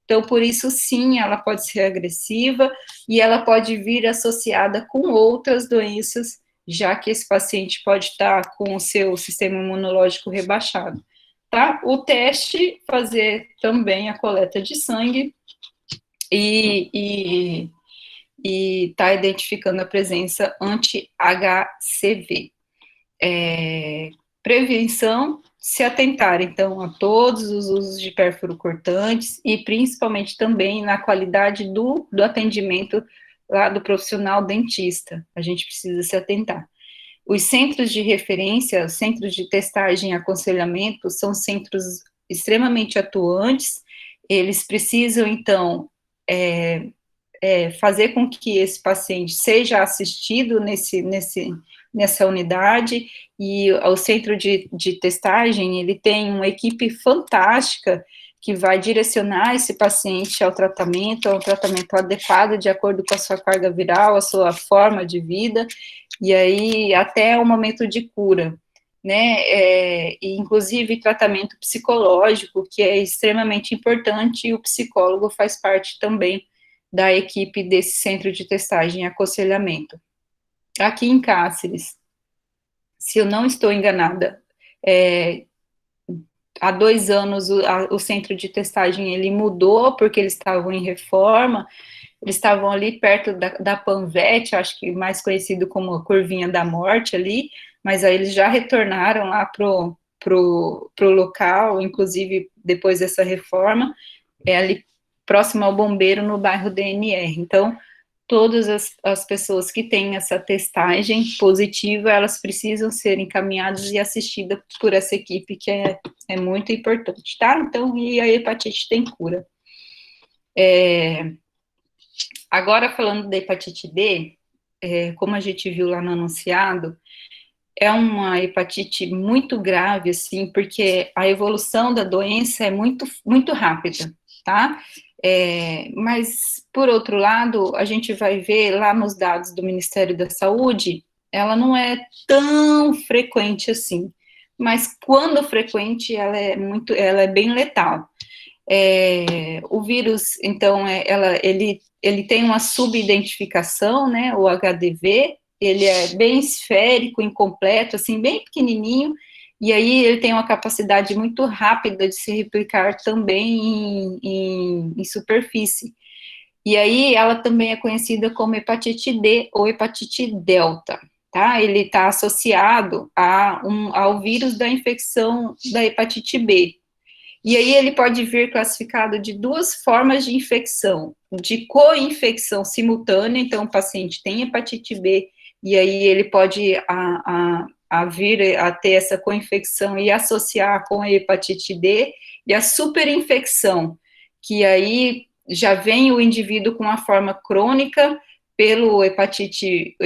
C: Então, por isso, sim, ela pode ser agressiva e ela pode vir associada com outras doenças, já que esse paciente pode estar com o seu sistema imunológico rebaixado, tá? O teste, fazer também a coleta de sangue e tá identificando a presença anti-HCV. Prevenção, se atentar, então, a todos os usos de pérfuro cortantes e principalmente também na qualidade do atendimento lá do profissional dentista. A gente precisa se atentar. Os centros de referência, os centros de testagem e aconselhamento são centros extremamente atuantes, eles precisam, então, fazer com que esse paciente seja assistido nessa unidade, e o centro de testagem, ele tem uma equipe fantástica que vai direcionar esse paciente ao tratamento adequado, de acordo com a sua carga viral, a sua forma de vida, e aí até o momento de cura, né, e inclusive tratamento psicológico, que é extremamente importante, e o psicólogo faz parte também da equipe desse centro de testagem e aconselhamento. Aqui em Cáceres, se eu não estou enganada, há 2 anos o centro de testagem ele mudou, porque eles estavam em reforma, eles estavam ali perto da Panvet, acho que mais conhecido como a Curvinha da Morte ali, mas aí eles já retornaram lá pro local, inclusive depois dessa reforma, ali próximo ao Bombeiro, no bairro DNR. Então, todas as pessoas que têm essa testagem positiva, elas precisam ser encaminhadas e assistidas por essa equipe, que é muito importante, tá? Então, e a hepatite tem cura. Agora, falando da hepatite D, como a gente viu lá no anunciado, é uma hepatite muito grave, assim, porque a evolução da doença é muito, muito rápida, tá? Mas, por outro lado, a gente vai ver lá nos dados do Ministério da Saúde, ela não é tão frequente assim, mas quando frequente, ela é bem letal. O vírus, então, ele tem uma subidentificação, né, o HDV, ele é bem esférico, incompleto, assim, bem pequenininho, e aí ele tem uma capacidade muito rápida de se replicar também em superfície. E aí ela também é conhecida como hepatite D ou hepatite delta, tá? Ele está associado ao vírus da infecção da hepatite B. E aí ele pode vir classificado de 2 formas de infecção, de co-infecção simultânea, então o paciente tem hepatite B, e aí ele pode a vir a ter essa co-infecção e associar com a hepatite D, e a superinfecção, que aí já vem o indivíduo com uma forma crônica pelo hepatite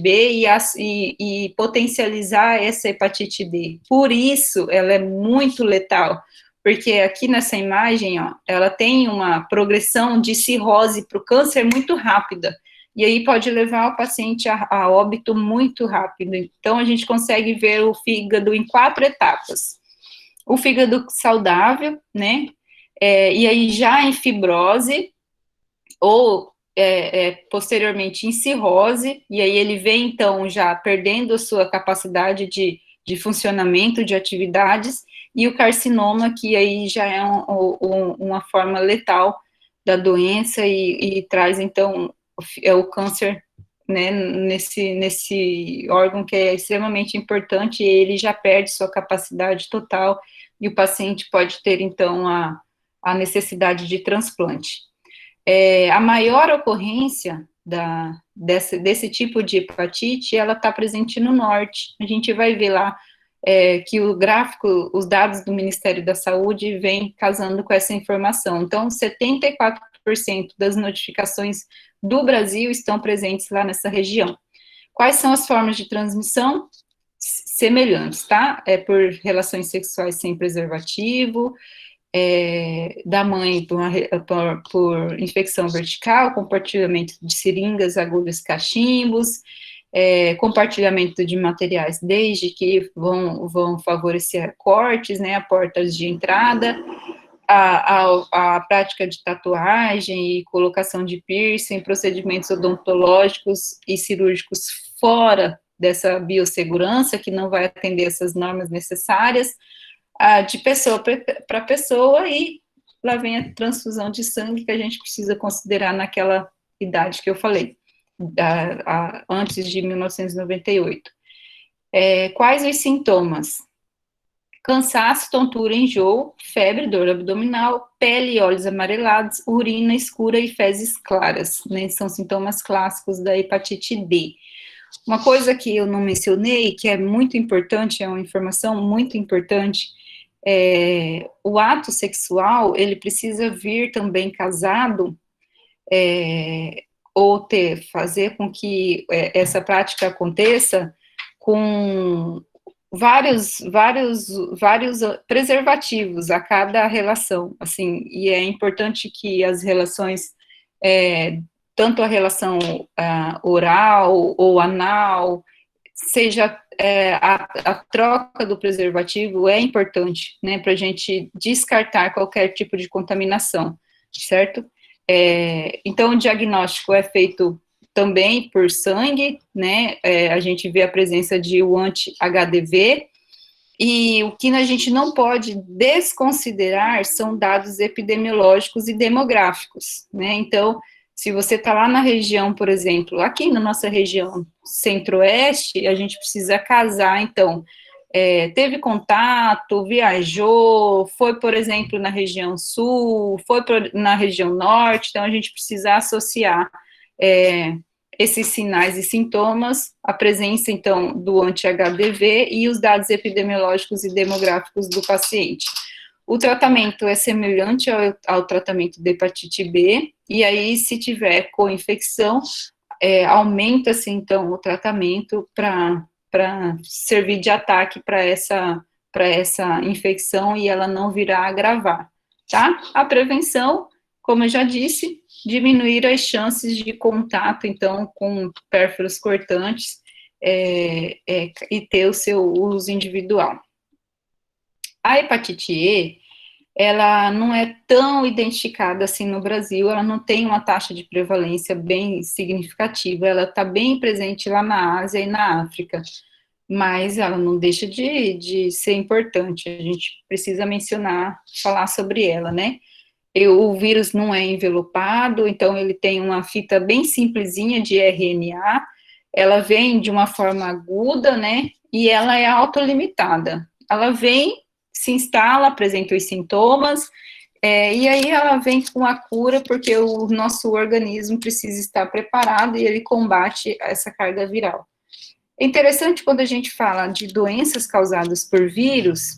C: B e potencializar essa hepatite D. Por isso, ela é muito letal, porque aqui nessa imagem, ó, ela tem uma progressão de cirrose para o câncer muito rápida, e aí pode levar o paciente a óbito muito rápido. Então, a gente consegue ver o fígado em 4 etapas. O fígado saudável, né, e aí já em fibrose, ou posteriormente em cirrose, e aí ele vem, então, já perdendo a sua capacidade de funcionamento, de atividades, e o carcinoma, que aí já é uma forma letal da doença, e traz, então, o câncer, né, nesse órgão que é extremamente importante, e ele já perde sua capacidade total, e o paciente pode ter, então, a necessidade de transplante. A maior ocorrência desse tipo de hepatite, ela está presente no norte. A gente vai ver lá que o gráfico, os dados do Ministério da Saúde vem casando com essa informação. Então, 74% das notificações do Brasil estão presentes lá nessa região. Quais são as formas de transmissão? Semelhantes, tá? Por relações sexuais sem preservativo, da mãe por infecção vertical, compartilhamento de seringas, agulhas, cachimbos, compartilhamento de materiais, desde que vão favorecer cortes, né, a portas de entrada, a prática de tatuagem e colocação de piercing, procedimentos odontológicos e cirúrgicos fora dessa biossegurança, que não vai atender essas normas necessárias, de pessoa para pessoa, e lá vem a transfusão de sangue que a gente precisa considerar naquela idade que eu falei, antes de 1998. Quais os sintomas? Cansaço, tontura, enjoo, febre, dor abdominal, pele e olhos amarelados, urina escura e fezes claras, né? São sintomas clássicos da hepatite D. Uma coisa que eu não mencionei, que é muito importante, é uma informação muito importante, o ato sexual, ele precisa vir também casado, ou fazer com que essa prática aconteça com vários preservativos a cada relação, assim, e é importante que as relações, tanto a relação oral ou anal, seja a troca do preservativo é importante, né, para a gente descartar qualquer tipo de contaminação, certo? Então, o diagnóstico é feito também por sangue, né, a gente vê a presença de o anti-HDV, e o que a gente não pode desconsiderar são dados epidemiológicos e demográficos, né, então, se você está lá na região, por exemplo, aqui na nossa região centro-oeste, a gente precisa casar, então, teve contato, viajou, foi, por exemplo, na região sul, foi na região norte, então a gente precisa associar esses sinais e sintomas, a presença, então, do anti-HDV e os dados epidemiológicos e demográficos do paciente. O tratamento é semelhante ao tratamento de hepatite B, e aí, se tiver co-infecção, aumenta-se, então, o tratamento para servir de ataque para essa infecção e ela não virá agravar, tá? A prevenção, como eu já disse, diminuir as chances de contato, então, com pérfuros cortantes e ter o seu uso individual. A hepatite E, ela não é tão identificada assim no Brasil, ela não tem uma taxa de prevalência bem significativa, ela está bem presente lá na Ásia e na África, mas ela não deixa de ser importante, a gente precisa falar sobre ela, né? O vírus não é envelopado, então ele tem uma fita bem simplesinha de RNA, ela vem de uma forma aguda, né, e ela é autolimitada, ela vem, se instala, apresenta os sintomas, e aí ela vem com a cura, porque o nosso organismo precisa estar preparado e ele combate essa carga viral. É interessante quando a gente fala de doenças causadas por vírus,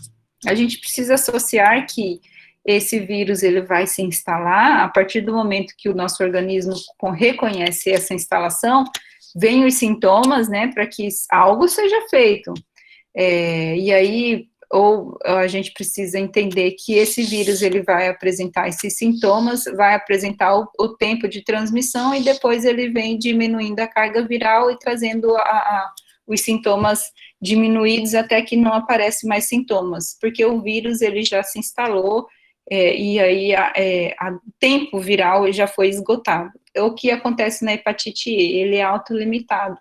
C: a gente precisa associar que esse vírus ele vai se instalar a partir do momento que o nosso organismo reconhece essa instalação, vem os sintomas, né, para que algo seja feito. E aí, ou a gente precisa entender que esse vírus ele vai apresentar esses sintomas, vai apresentar o tempo de transmissão e depois ele vem diminuindo a carga viral e trazendo os sintomas diminuídos até que não aparecem mais sintomas, porque o vírus ele já se instalou e aí o tempo viral já foi esgotado. O que acontece na hepatite E, ele é autolimitado.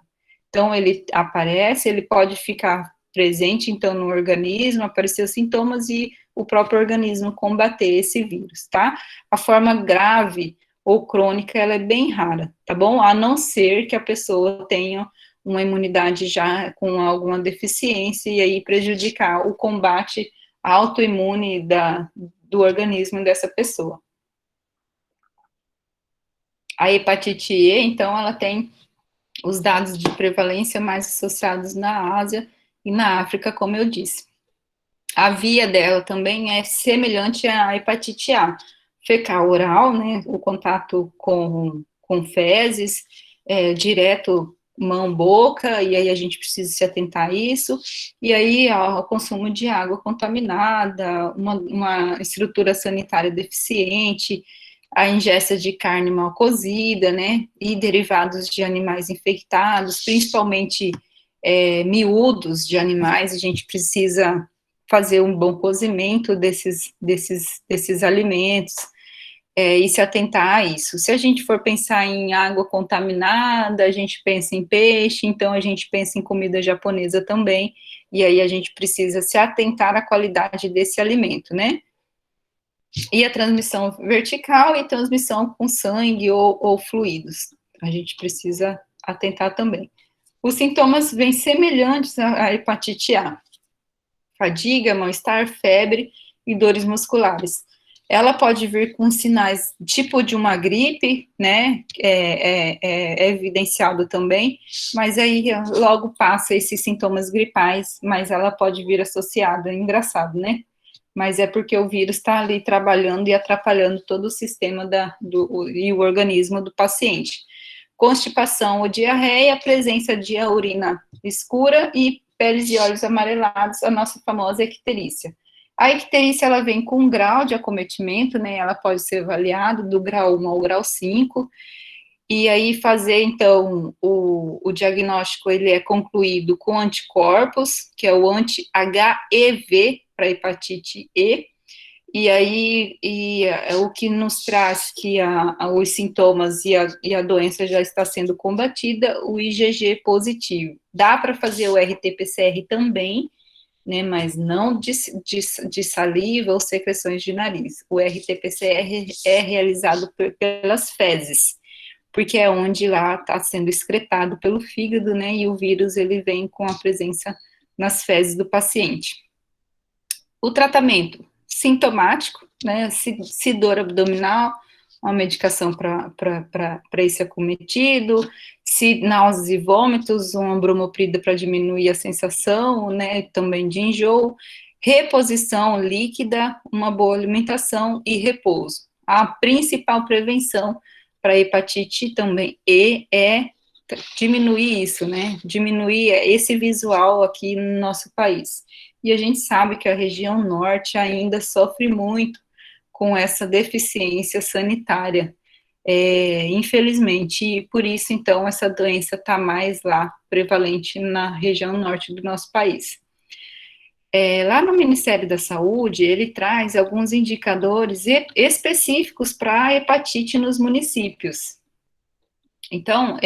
C: Então, ele aparece, ele pode ficar presente, então, no organismo, aparecer os sintomas e o próprio organismo combater esse vírus, tá? A forma grave ou crônica, ela é bem rara, tá bom? A não ser que a pessoa tenha uma imunidade já com alguma deficiência e aí prejudicar o combate autoimune do organismo dessa pessoa. A hepatite E, então, ela tem os dados de prevalência mais associados na Ásia e na África, como eu disse. A via dela também é semelhante à hepatite A, fecal oral, né, o contato com fezes, direto mão-boca, e aí a gente precisa se atentar a isso, e aí o consumo de água contaminada, uma estrutura sanitária deficiente, a ingesta de carne mal cozida, né, e derivados de animais infectados, principalmente miúdos de animais, a gente precisa fazer um bom cozimento desses alimentos, e se atentar a isso. Se a gente for pensar em água contaminada, a gente pensa em peixe, então a gente pensa em comida japonesa também, e aí a gente precisa se atentar à qualidade desse alimento, né? E a transmissão vertical e transmissão com sangue ou fluidos. A gente precisa atentar também. Os sintomas vêm semelhantes à hepatite A. Fadiga, mal-estar, febre e dores musculares. Ela pode vir com sinais tipo de uma gripe, né, é evidenciado também, mas aí logo passa esses sintomas gripais, mas ela pode vir associada, é engraçado, né? Mas é porque o vírus está ali trabalhando e atrapalhando todo o sistema e o organismo do paciente. Constipação ou diarreia, presença de urina escura e peles e olhos amarelados, a nossa famosa icterícia. A icterícia, ela vem com um grau de acometimento, né, ela pode ser avaliada do grau 1 ao grau 5, e aí fazer, então, o diagnóstico, ele é concluído com anticorpos, que é o anti-HEV, para hepatite E, e aí o que nos traz que os sintomas e a doença já está sendo combatida, o IgG positivo. Dá para fazer o RT-PCR também, né, mas não de saliva ou secreções de nariz. O RT-PCR é realizado pelas fezes, porque é onde lá está sendo excretado pelo fígado, né, e o vírus ele vem com a presença nas fezes do paciente. O tratamento sintomático, né, se dor abdominal, uma medicação para esse acometido, se náuseas e vômitos, uma bromoprida para diminuir a sensação, né, também de enjoo, reposição líquida, uma boa alimentação e repouso. A principal prevenção para hepatite também E é diminuir isso, né, diminuir esse visual aqui no nosso país. E a gente sabe que a região norte ainda sofre muito com essa deficiência sanitária, infelizmente, e por isso, então, essa doença está mais lá, prevalente na região norte do nosso país. Lá no Ministério da Saúde, ele traz alguns indicadores específicos para a hepatite nos municípios. Então,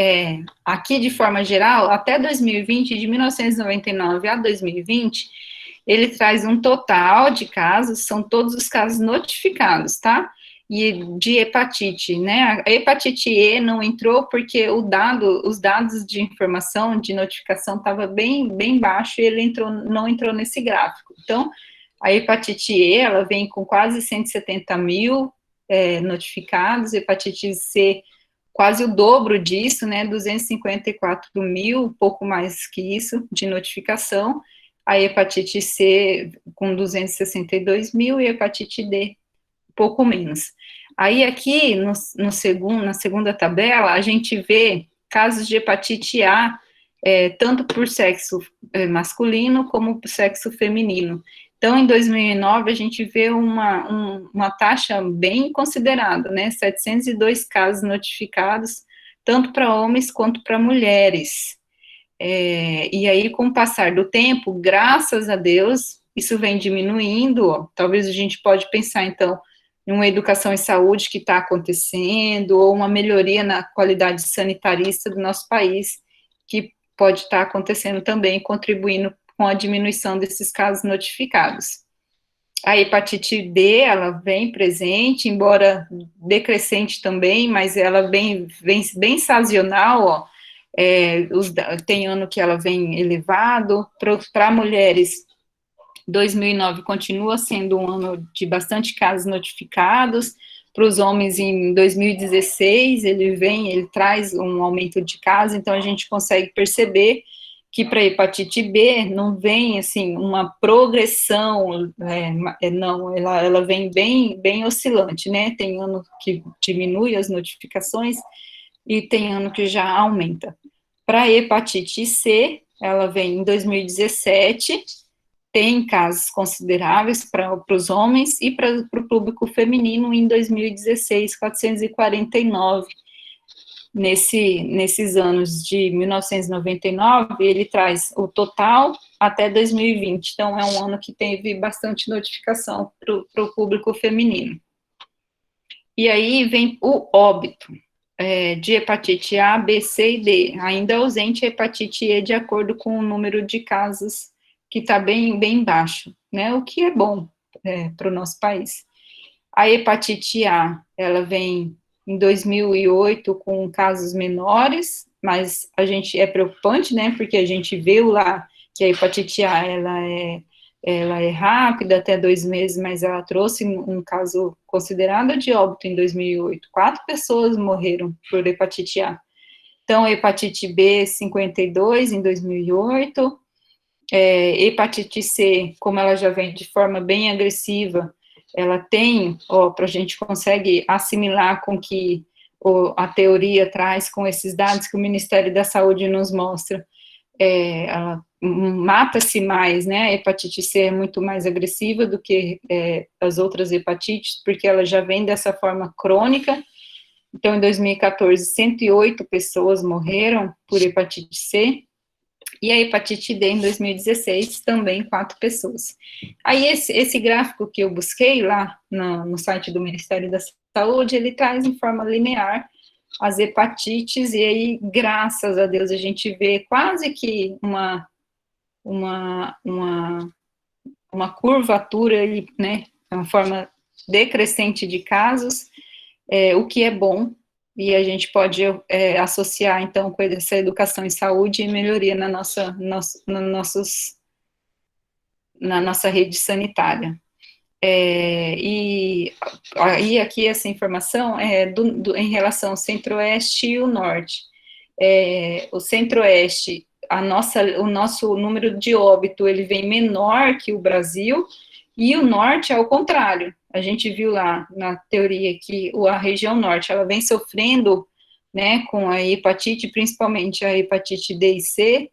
C: aqui de forma geral, até 2020, de 1999 a 2020, ele traz um total de casos, são todos os casos notificados, tá? E de hepatite, né? A hepatite E não entrou porque os dados de informação, de notificação, estava bem baixo e ele não entrou nesse gráfico. Então, a hepatite E, ela vem com quase 170 mil notificados, hepatite C quase o dobro disso, né, 254 mil, pouco mais que isso, de notificação, a hepatite C com 262 mil e a hepatite D pouco menos. Aí aqui, na segunda tabela, a gente vê casos de hepatite A, tanto por sexo masculino como por sexo feminino. Então, em 2009, a gente vê uma taxa bem considerada, né, 702 casos notificados, tanto para homens quanto para mulheres. E aí, com o passar do tempo, graças a Deus, isso vem diminuindo, ó. Talvez a gente pode pensar, então, em uma educação em saúde que está acontecendo, ou uma melhoria na qualidade sanitarista do nosso país, que pode estar acontecendo também, contribuindo com a diminuição desses casos notificados. A hepatite D, ela vem presente, embora decrescente também, mas ela vem bem sazonal, ó. Tem ano que ela vem elevado. Para mulheres, 2009 continua sendo um ano de bastante casos notificados. Para os homens, em 2016, ele traz um aumento de casos, então a gente consegue perceber que para a hepatite B não vem, assim, uma progressão, não, ela vem bem oscilante, né, tem ano que diminui as notificações e tem ano que já aumenta. Para a hepatite C, ela vem em 2017, tem casos consideráveis para os homens e para o público feminino em 2016, 449. Nesses anos de 1999, ele traz o total até 2020, então é um ano que teve bastante notificação para o público feminino. E aí vem o óbito de hepatite A, B, C e D, ainda ausente a hepatite E de acordo com o número de casos que está bem baixo, né, o que é bom para o nosso país. A hepatite A, ela vem em 2008 com casos menores, mas é preocupante, né, porque a gente viu lá que a hepatite A, ela é rápida, até 2 meses, mas ela trouxe um caso considerado de óbito em 2008. 4 pessoas morreram por hepatite A. Então, a hepatite B, 52 em 2008, hepatite C, como ela já vem de forma bem agressiva, ela tem, a gente consegue assimilar com que a teoria traz, com esses dados que o Ministério da Saúde nos mostra, ela mata-se mais, né, a hepatite C é muito mais agressiva do que as outras hepatites, porque ela já vem dessa forma crônica. Então, em 2014, 108 pessoas morreram por hepatite C, e a hepatite D, em 2016, também 4 pessoas. Aí, esse gráfico que eu busquei lá no site do Ministério da Saúde, ele traz em forma linear as hepatites, e aí, graças a Deus, a gente vê quase que uma curvatura, né, uma forma decrescente de casos, o que é bom, e a gente pode associar, então, com essa educação em saúde e melhoria na nossa rede sanitária. E aí, aqui, essa informação é em relação ao centro-oeste e o norte. O centro-oeste, o nosso número de óbito, ele vem menor que o Brasil, e o norte é o contrário. A gente viu lá na teoria que a região norte, ela vem sofrendo, né, com a hepatite, principalmente a hepatite D e C,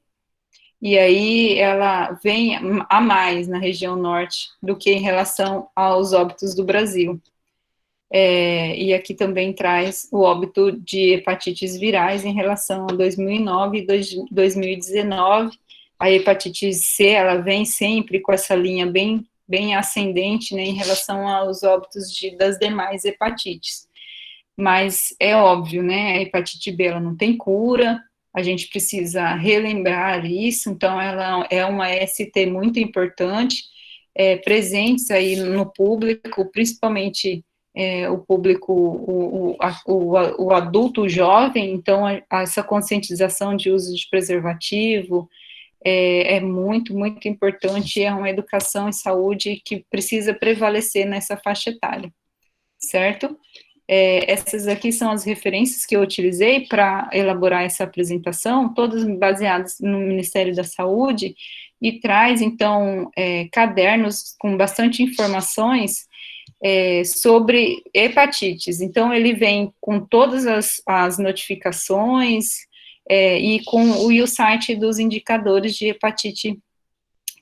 C: e aí ela vem a mais na região norte do que em relação aos óbitos do Brasil. E aqui também traz o óbito de hepatites virais em relação a 2009 e 2019. A hepatite C, ela vem sempre com essa linha bem ascendente, né, em relação aos óbitos das demais hepatites. Mas é óbvio, né, a hepatite B, ela não tem cura, a gente precisa relembrar isso, então ela é uma ST muito importante, presentes aí no público, principalmente o público, o adulto jovem, então essa conscientização de uso de preservativo é muito, muito importante, é uma educação em saúde que precisa prevalecer nessa faixa etária, certo? Essas aqui são as referências que eu utilizei para elaborar essa apresentação, todas baseadas no Ministério da Saúde, e traz, então, cadernos com bastante informações sobre hepatites. Então, ele vem com todas as notificações e o site dos indicadores de hepatite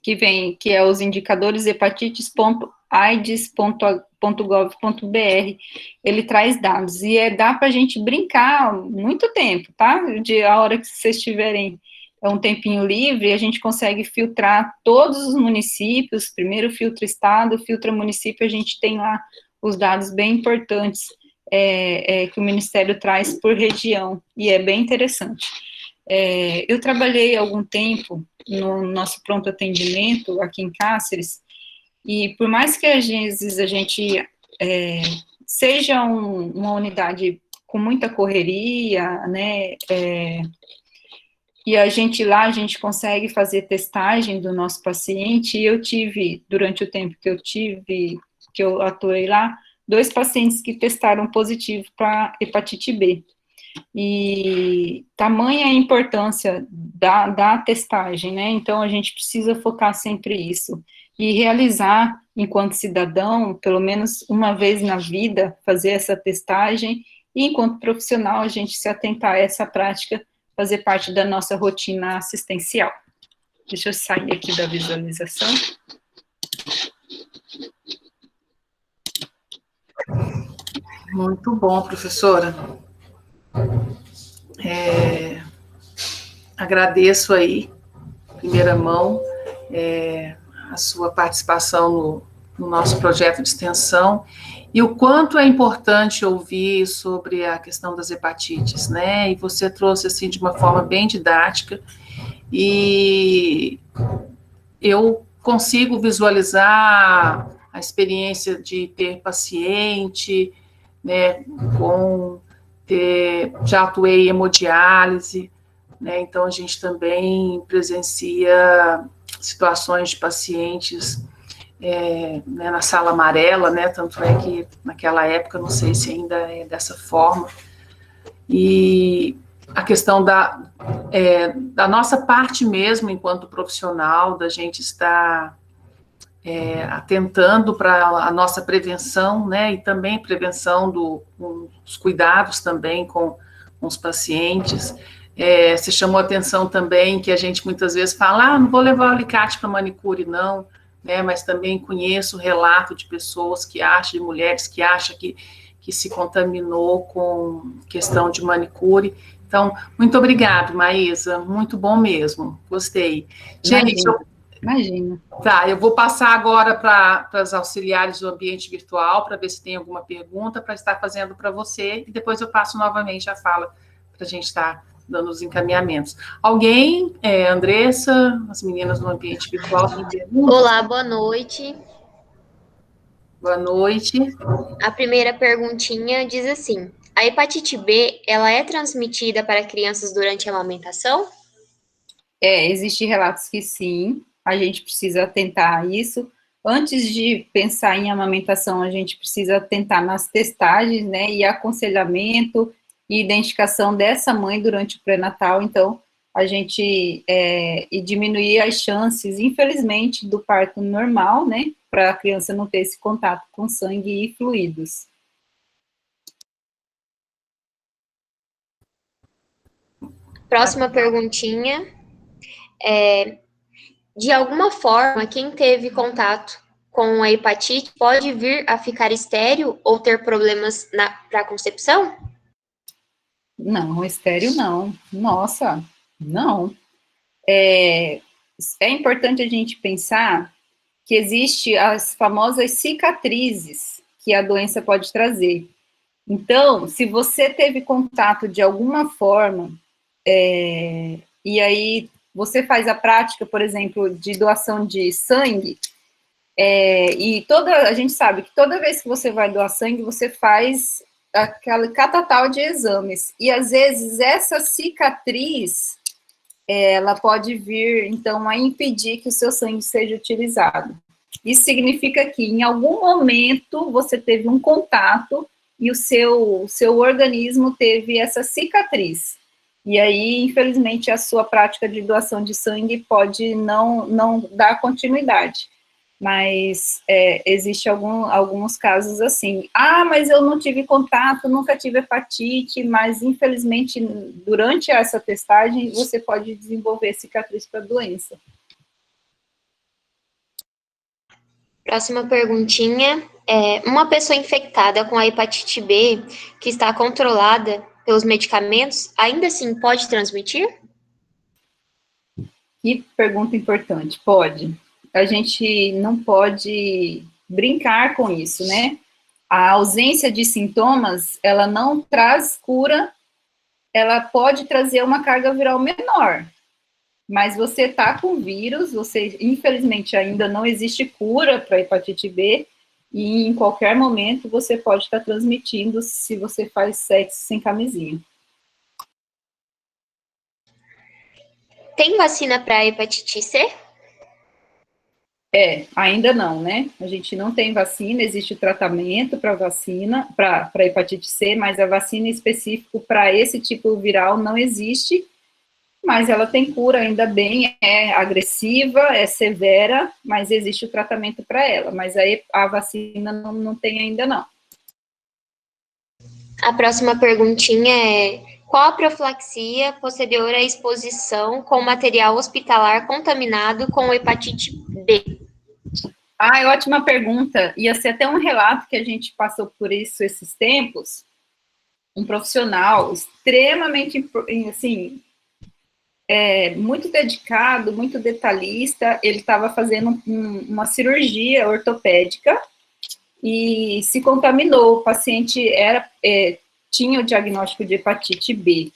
C: que é os indicadores hepatites.aids.gov.br. Ele traz dados, e dá para a gente brincar muito tempo, tá? A hora que vocês tiverem um tempinho livre, a gente consegue filtrar todos os municípios, primeiro filtra estado, filtra município, a gente tem lá os dados bem importantes que o Ministério traz por região, e é bem interessante. Eu trabalhei algum tempo no nosso pronto atendimento aqui em Cáceres, e por mais que às vezes a gente seja uma unidade com muita correria, né, e a gente consegue fazer testagem do nosso paciente, e eu tive, durante o tempo que eu atuei lá, 2 pacientes que testaram positivo para hepatite B. E tamanha a importância da testagem, né? Então, a gente precisa focar sempre isso. E realizar, enquanto cidadão, pelo menos uma vez na vida, fazer essa testagem, e enquanto profissional, a gente se atentar a essa prática, fazer parte da nossa rotina assistencial. Deixa eu sair aqui da visualização.
A: Muito bom, professora. Agradeço aí, em primeira mão, a sua participação no nosso projeto de extensão, e o quanto é importante ouvir sobre a questão das hepatites, né? E você trouxe, assim, de uma forma bem didática, e eu consigo visualizar a experiência de ter paciente, né, já atuei em hemodiálise, né, então a gente também presencia situações de pacientes né, na sala amarela, né, tanto é que naquela época, não sei se ainda é dessa forma, e a questão da nossa parte mesmo, enquanto profissional, da gente estar atentando para a nossa prevenção, né, e também prevenção dos cuidados também com os pacientes. Você chamou a atenção também que a gente muitas vezes fala, não vou levar o alicate para manicure, não, né, mas também conheço o relato de pessoas que acham, de mulheres que acham que se contaminou com questão de manicure. Então, muito obrigado, Maísa, muito bom mesmo, gostei. Gente,
C: Imagina.
A: Tá, eu vou passar agora para as auxiliares do ambiente virtual, para ver se tem alguma pergunta para estar fazendo para você, e depois eu passo novamente a fala para a gente estar dando os encaminhamentos. Alguém, Andressa, as meninas no ambiente virtual, tem pergunta?
D: Olá, boa noite.
A: Boa noite.
D: A primeira perguntinha diz assim: a hepatite B, ela é transmitida para crianças durante a amamentação?
C: Existem relatos que sim, a gente precisa atentar a isso. Antes de pensar em amamentação, a gente precisa atentar nas testagens, né, e aconselhamento e identificação dessa mãe durante o pré-natal. Então, a gente e diminuir as chances, infelizmente, do parto normal, né, para a criança não ter esse contato com sangue e fluidos.
D: Próxima perguntinha. De alguma forma, quem teve contato com a hepatite pode vir a ficar estéril ou ter problemas para a concepção?
C: Não, estéril não. Nossa, não. É importante a gente pensar que existe as famosas cicatrizes que a doença pode trazer. Então, se você teve contato de alguma forma, e aí você faz a prática, por exemplo, de doação de sangue, e a gente sabe que toda vez que você vai doar sangue, você faz aquela catatal de exames, e às vezes essa cicatriz, ela pode vir, então, a impedir que o seu sangue seja utilizado. Isso significa que, em algum momento, você teve um contato, e o seu organismo teve essa cicatriz. E aí, infelizmente, a sua prática de doação de sangue pode não dar continuidade. Mas existe alguns casos assim. Ah, mas eu não tive contato, nunca tive hepatite, mas infelizmente, durante essa testagem, você pode desenvolver cicatriz para a doença.
D: Próxima perguntinha. Uma pessoa infectada com a hepatite B, que está controlada pelos medicamentos, ainda assim pode transmitir?
C: Que pergunta importante. Pode. A gente não pode brincar com isso, né? A ausência de sintomas, ela não traz cura, ela pode trazer uma carga viral menor. Mas você está com vírus, você, infelizmente, ainda não existe cura para hepatite B, e em qualquer momento você pode estar transmitindo se você faz sexo sem camisinha.
D: Tem vacina para hepatite C?
C: Ainda não, né? A gente não tem vacina, existe tratamento para vacina, para hepatite C, mas a vacina específica para esse tipo viral não existe, mas ela tem cura, ainda bem, é agressiva, é severa, mas existe o tratamento para ela, mas aí a vacina não tem ainda não.
D: A próxima perguntinha é: qual a profilaxia posterior à exposição com material hospitalar contaminado com hepatite B?
C: Ótima pergunta. Ia ser até um relato que a gente passou por isso esses tempos. Um profissional extremamente, assim, muito dedicado, muito detalhista. Ele estava fazendo uma cirurgia ortopédica e se contaminou. O paciente tinha o diagnóstico de hepatite B.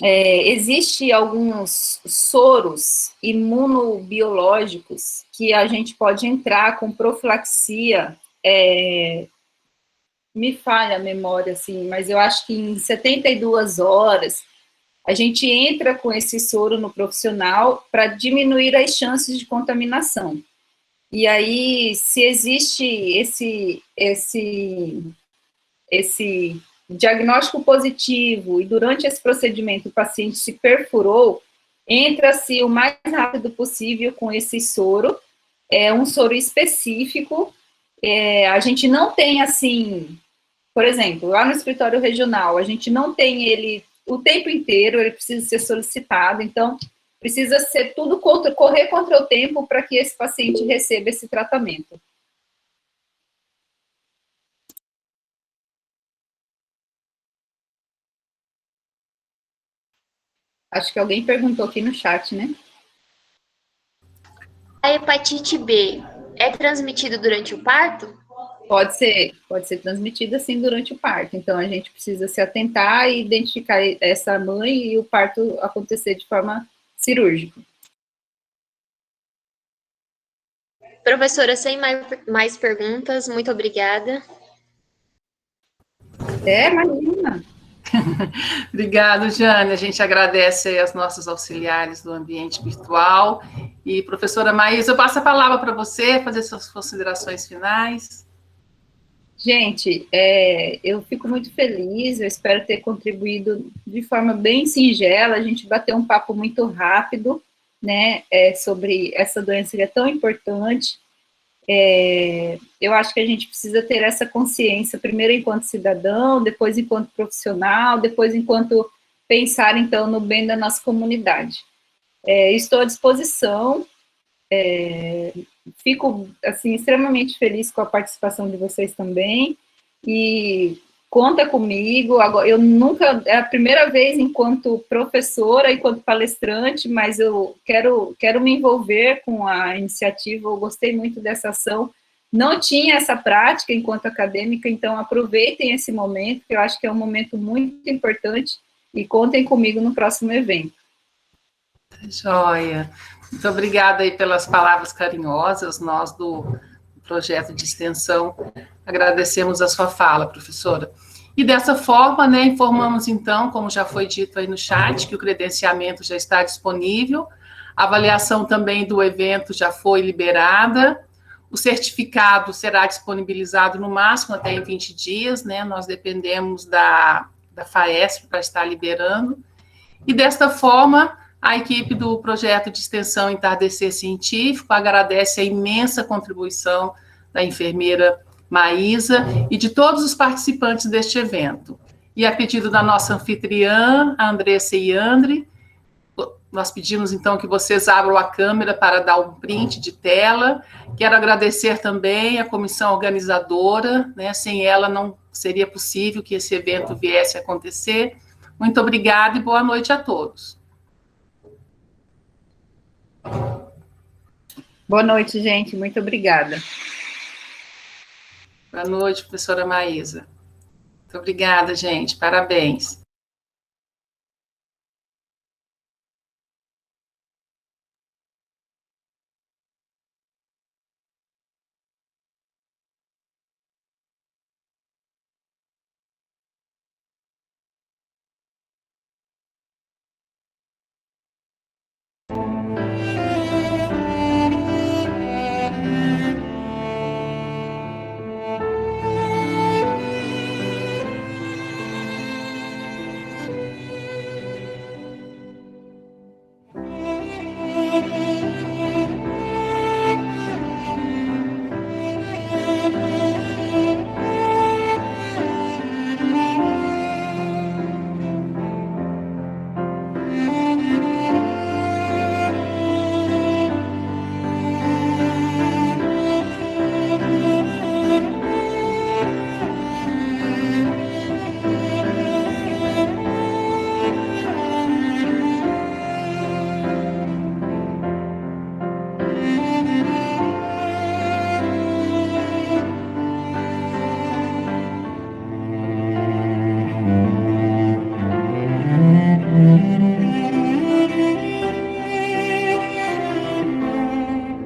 C: Existem alguns soros imunobiológicos que a gente pode entrar com profilaxia, me falha a memória, assim, mas eu acho que em 72 horas a gente entra com esse soro no profissional para diminuir as chances de contaminação. E aí, se existe esse diagnóstico positivo e durante esse procedimento o paciente se perfurou, entra-se o mais rápido possível com esse soro, um soro específico. A gente não tem, assim, por exemplo, lá no escritório regional, a gente não tem ele o tempo inteiro, ele precisa ser solicitado, então precisa ser tudo correr contra o tempo para que esse paciente receba esse tratamento. Acho que alguém perguntou aqui no chat, né?
D: A hepatite B é transmitida durante o parto?
C: Pode ser transmitida, sim, durante o parto. Então, a gente precisa se atentar e identificar essa mãe e o parto acontecer de forma cirúrgica.
D: Professora, sem mais perguntas, muito obrigada.
C: Imagina.
A: Obrigada, Jane. A gente agradece aí aos nossos auxiliares do ambiente virtual. E, professora Maísa, eu passo a palavra para você, fazer suas considerações finais.
C: Gente, eu fico muito feliz, eu espero ter contribuído de forma bem singela, a gente bateu um papo muito rápido, né, sobre essa doença que é tão importante. Eu acho que a gente precisa ter essa consciência, primeiro enquanto cidadão, depois enquanto profissional, depois enquanto pensar, então, no bem da nossa comunidade. Estou à disposição, fico, assim, extremamente feliz com a participação de vocês também, e conta comigo. Agora, eu nunca, é a primeira vez enquanto professora, enquanto palestrante, mas eu quero me envolver com a iniciativa, eu gostei muito dessa ação, não tinha essa prática enquanto acadêmica, então aproveitem esse momento, que eu acho que é um momento muito importante, e contem comigo no próximo evento.
A: Joia. Muito obrigada aí pelas palavras carinhosas. Nós do projeto de extensão agradecemos a sua fala, professora. E dessa forma, né, informamos então, como já foi dito aí no chat, que o credenciamento já está disponível, a avaliação também do evento já foi liberada, O certificado será disponibilizado no máximo até em 20 dias, né? Nós dependemos da FAESP para estar liberando. E desta forma, a equipe do projeto de extensão Entardecer Científico agradece a imensa contribuição da enfermeira Maísa e de todos os participantes deste evento. E a pedido da nossa anfitriã, a Andressa Iandre, nós pedimos, então, que vocês abram a câmera para dar um print de tela. Quero agradecer também a comissão organizadora, né? Sem ela não seria possível que esse evento viesse a acontecer. Muito obrigada e boa noite a todos.
C: Boa noite, gente. Muito obrigada.
A: Boa noite, professora Maísa. Muito obrigada, gente. Parabéns.